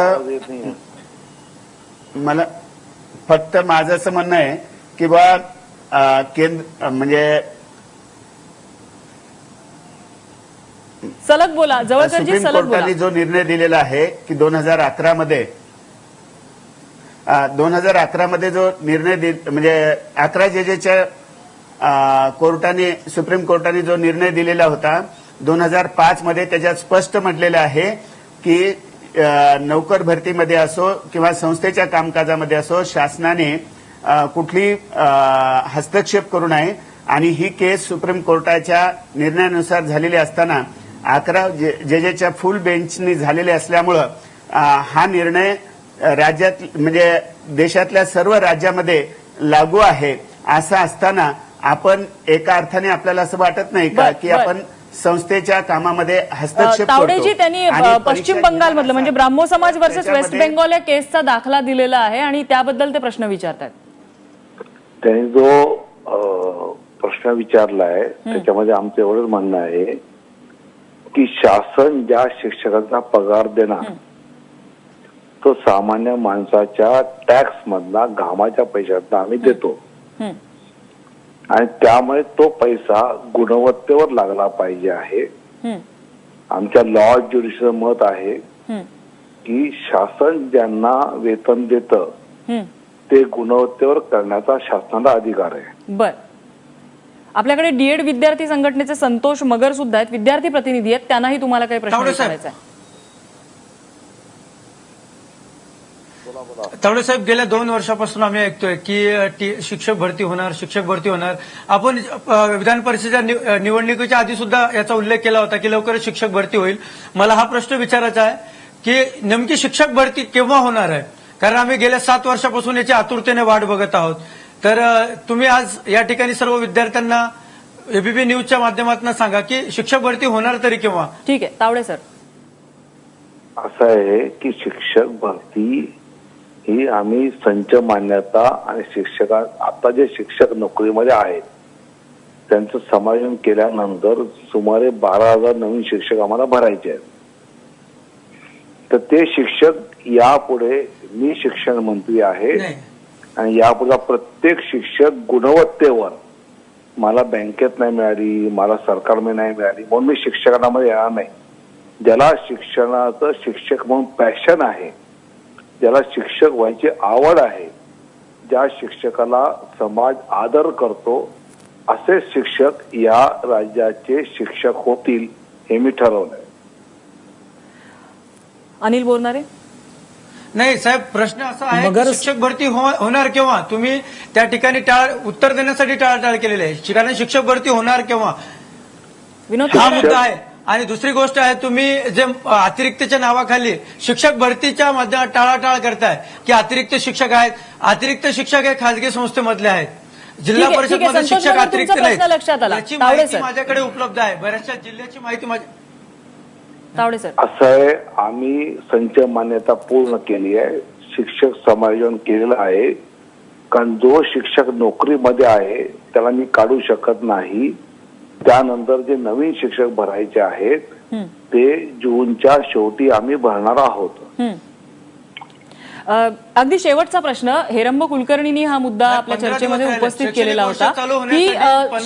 माझं असं म्हणणं आहे की बा केंद्र म्हणजे सलग बोला, जवळकरजी सुप्रीम सलग बोला. कोर्टाने जो निर्णय दिलेला आहे की 2011 मध्ये जो निर्णय म्हणजे 11 जजेच्या सुप्रीम कोर्टाने जो निर्णय दिलेला होता 2005 मध्ये, त्याच्यात स्पष्ट म्हटलेलं आहे की नोकर भरतीमध्ये असो किंवा संस्थेच्या कामकाजामध्ये असो शासनाने कुठली हस्तक्षेप करू नये आणि ही केस सुप्रीम कोर्टाच्या निर्णयानुसार झालेली असताना 11 जजेच्या फुल बेंचनी झालेले असल्यामुळं हा निर्णय राज्यात म्हणजे देशातल्या सर्व राज्यामध्ये लागू आहे. असं असताना आपण एका अर्थाने आपल्याला असं वाटत नाही का की आपण संस्थेच्या कामामध्ये हस्तक्षेप करतो? तावडेजी, त्यांनी आणि पश्चिम परीक्षा बंगाल मधलं म्हणजे ब्राह्मो समाज वर्सेस वेस्ट त्याच्यामध्ये- बेंगॉल या केसचा दाखला दिलेला आहे आणि त्याबद्दल ते प्रश्न विचारतात. त्यांनी जो प्रश्न विचारलाय त्याच्यामध्ये आमचं एवढंच म्हणणं आहे की शासन ज्या शिक्षकांना पगार देणार तो सामान्य माणसाच्या टॅक्स मधला घामाच्या पैशातला आम्ही देतो आणि त्यामुळे तो पैसा गुणवत्तेवर लागला पाहिजे आहे. आमच्या लॉ ज्युडिशचं मत आहे की शासन ज्यांना वेतन देतं ते गुणवत्तेवर करण्याचा शासनाला अधिकार आहे. बर, आपल्याकडे डीएड विद्यार्थी संघटनेचे संतोष मगर सुद्धा आहेत, विद्यार्थी प्रतिनिधी आहेत, त्यांनाही तुम्हाला काही प्रश्न तावडे साहेब. विचारायचा आहे. तावडे साहेब, गेल्या 2 वर्षापासून आम्ही ऐकतोय की शिक्षक भरती होणार. आपण विधान परिषदेच्या निवडणुकीच्या आधी सुद्धा याचा उल्लेख केला होता की लवकरच शिक्षक भरती होईल. मला हा प्रश्न विचारायचा आहे की नेमकी शिक्षक भरती केव्हा होणार आहे? कारण आम्ही गेल्या 7 वर्षापासून याची आतुरतेने वाट बघत आहोत. तर तुम्ही आज या ठिकाणी सर्व विद्यार्थ्यांना एबीपी न्यूजच्या माध्यमातून सांगा की शिक्षक भरती होणार तरी केव्हा? ठीक आहे, तावडे सर. असं आहे की शिक्षक भरती ही आम्ही संच मान्यता आणि आता जे शिक्षक नोकरीमध्ये आहेत त्यांचं समायोजन केल्यानंतर सुमारे 12,000 नवीन शिक्षक आम्हाला भरायचे आहेत. तर ते शिक्षक यापुढे मी शिक्षण मंत्री आहे आणि यापुढे प्रत्येक शिक्षक गुणवत्तेवर मला बँकेत नाही मिळाली, मला सरकारमध्ये नाही मिळाली म्हणून मी शिक्षकांमध्ये येणार नाही. ज्याला शिक्षणाचं शिक्षक म्हणून पॅशन आहे, ज्याला शिक्षक व्हायची आवड आहे, ज्या शिक्षकाला समाज आदर करतो असे शिक्षक या राज्याचे शिक्षक होतील हे मी ठरवलंय. अनिल बोरनारे. नाही साहेब, प्रश्न असा आहे की शिक्षक भरती होणार केव्हा? तुम्ही त्या ठिकाणी उत्तर देण्यासाठी टाळाटाळ केलेली आहे. कारण शिक्षक भरती होणार केव्हा विनोद, हा मुद्दा आहे. आणि दुसरी गोष्ट आहे, तुम्ही जे अतिरिक्तच्या नावाखाली शिक्षक भरतीच्या माध्यमात टाळाटाळ करताय की अतिरिक्त शिक्षक आहेत. अतिरिक्त शिक्षक हे खासगी संस्थेमधले आहेत. जिल्हा ठीक आहे, परिषद ठीक आहे, मध्ये संतोष शिक्षक मगर, अतिरिक्त तुमचा नाहीत. प्रश्न लक्षात आला. याची तावडे माहिती सर. माझ्याकडे उपलब्ध आहे. बऱ्याचशा जिल्ह्याची माहिती तावडे सर. असं आहे, आम्ही संच मान्यता पूर्ण केली आहे, शिक्षक समायोजन केलेलं आहे. कारण जो शिक्षक नोकरीमध्ये आहे त्याला मी काढू शकत नाही. त्यानंतर जे नवीन शिक्षक भरायचे आहेत ते जूनच्या शेवटी आम्ही भरणार आहोत. अगदी शेवटचा प्रश्न, हेरंब कुलकर्णींनी हा मुद्दा आपल्या चर्चेमध्ये उपस्थित केलेला होता की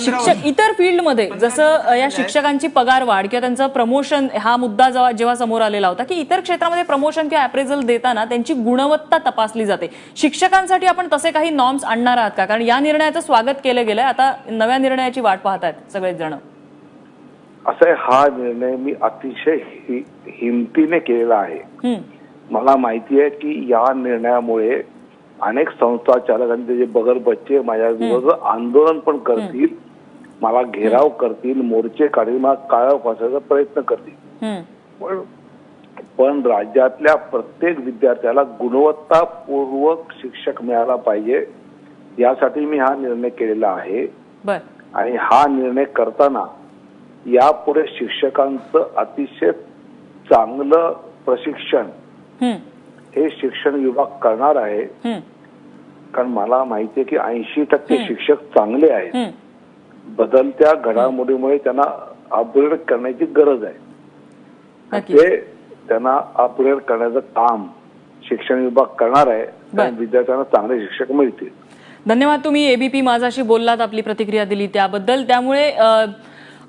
शिक्षक इतर फील्डमध्ये जसं या शिक्षकांची पगार वाढ किंवा त्यांचं प्रमोशन, हा मुद्दा जेव्हा समोर आलेला होता की इतर क्षेत्रामध्ये प्रमोशन किंवा अप्रेझल देताना त्यांची गुणवत्ता तपासली जाते. शिक्षकांसाठी आपण तसे काही नॉर्म्स आणणार आहात का? कारण या निर्णयाचं स्वागत केलं गेलंय, आता नव्या निर्णयाची वाट पाहतायत सगळेच जण. असं आहे, हा निर्णय मी अतिशय हिमतीने केलेला आहे. मला माहिती आहे की या निर्णयामुळे अनेक संस्था चालकांचे जे बगर बच्चे माझ्या विरोधात आंदोलन पण करतील, मला घेराव करतील, मोर्चे काढतील, मला काळा फासायचा प्रयत्न करतील. पण राज्यातल्या प्रत्येक विद्यार्थ्याला गुणवत्तापूर्वक शिक्षक मिळाला पाहिजे यासाठी मी हा निर्णय केलेला आहे. आणि हा निर्णय करताना यापुढे शिक्षकांचं अतिशय चांगलं प्रशिक्षण हे शिक्षण विभाग करणार आहे. कारण मला माहिती आहे की 80% शिक्षक चांगले आहेत. बदलत्या घडामोडीमुळे त्यांना अपग्रेड करण्याची गरज आहे. ते त्यांना अपग्रेड करण्याचं काम शिक्षण विभाग करणार आहे. विद्यार्थ्यांना चांगले शिक्षक मिळतील. धन्यवाद, तुम्ही एबीपी माझाशी बोललात, आपली प्रतिक्रिया दिली त्याबद्दल. त्यामुळे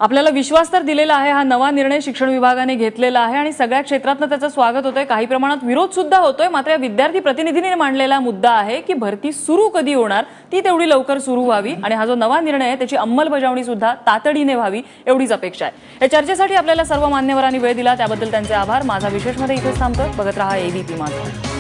आपल्याला विश्वास तर दिलेला आहे, हा नवा निर्णय शिक्षण विभागाने घेतलेला आहे आणि सगळ्या क्षेत्रातनं त्याचं स्वागत होतंय, काही प्रमाणात विरोध सुद्धा होतोय. मात्र या विद्यार्थी प्रतिनिधींनी मांडलेला मुद्दा आहे की भरती सुरू कधी होणार, ती तेवढी लवकर सुरू व्हावी आणि हा जो नवा निर्णय आहे त्याची अंमलबजावणी सुद्धा तातडीने व्हावी एवढीच अपेक्षा आहे. या चर्चेसाठी आपल्याला सर्व मान्यवरांनी वेळ दिला त्याबद्दल त्यांचे आभार. माझा विशेषमध्ये इथेच थांबतो. बघत रहा एबीपी माझा.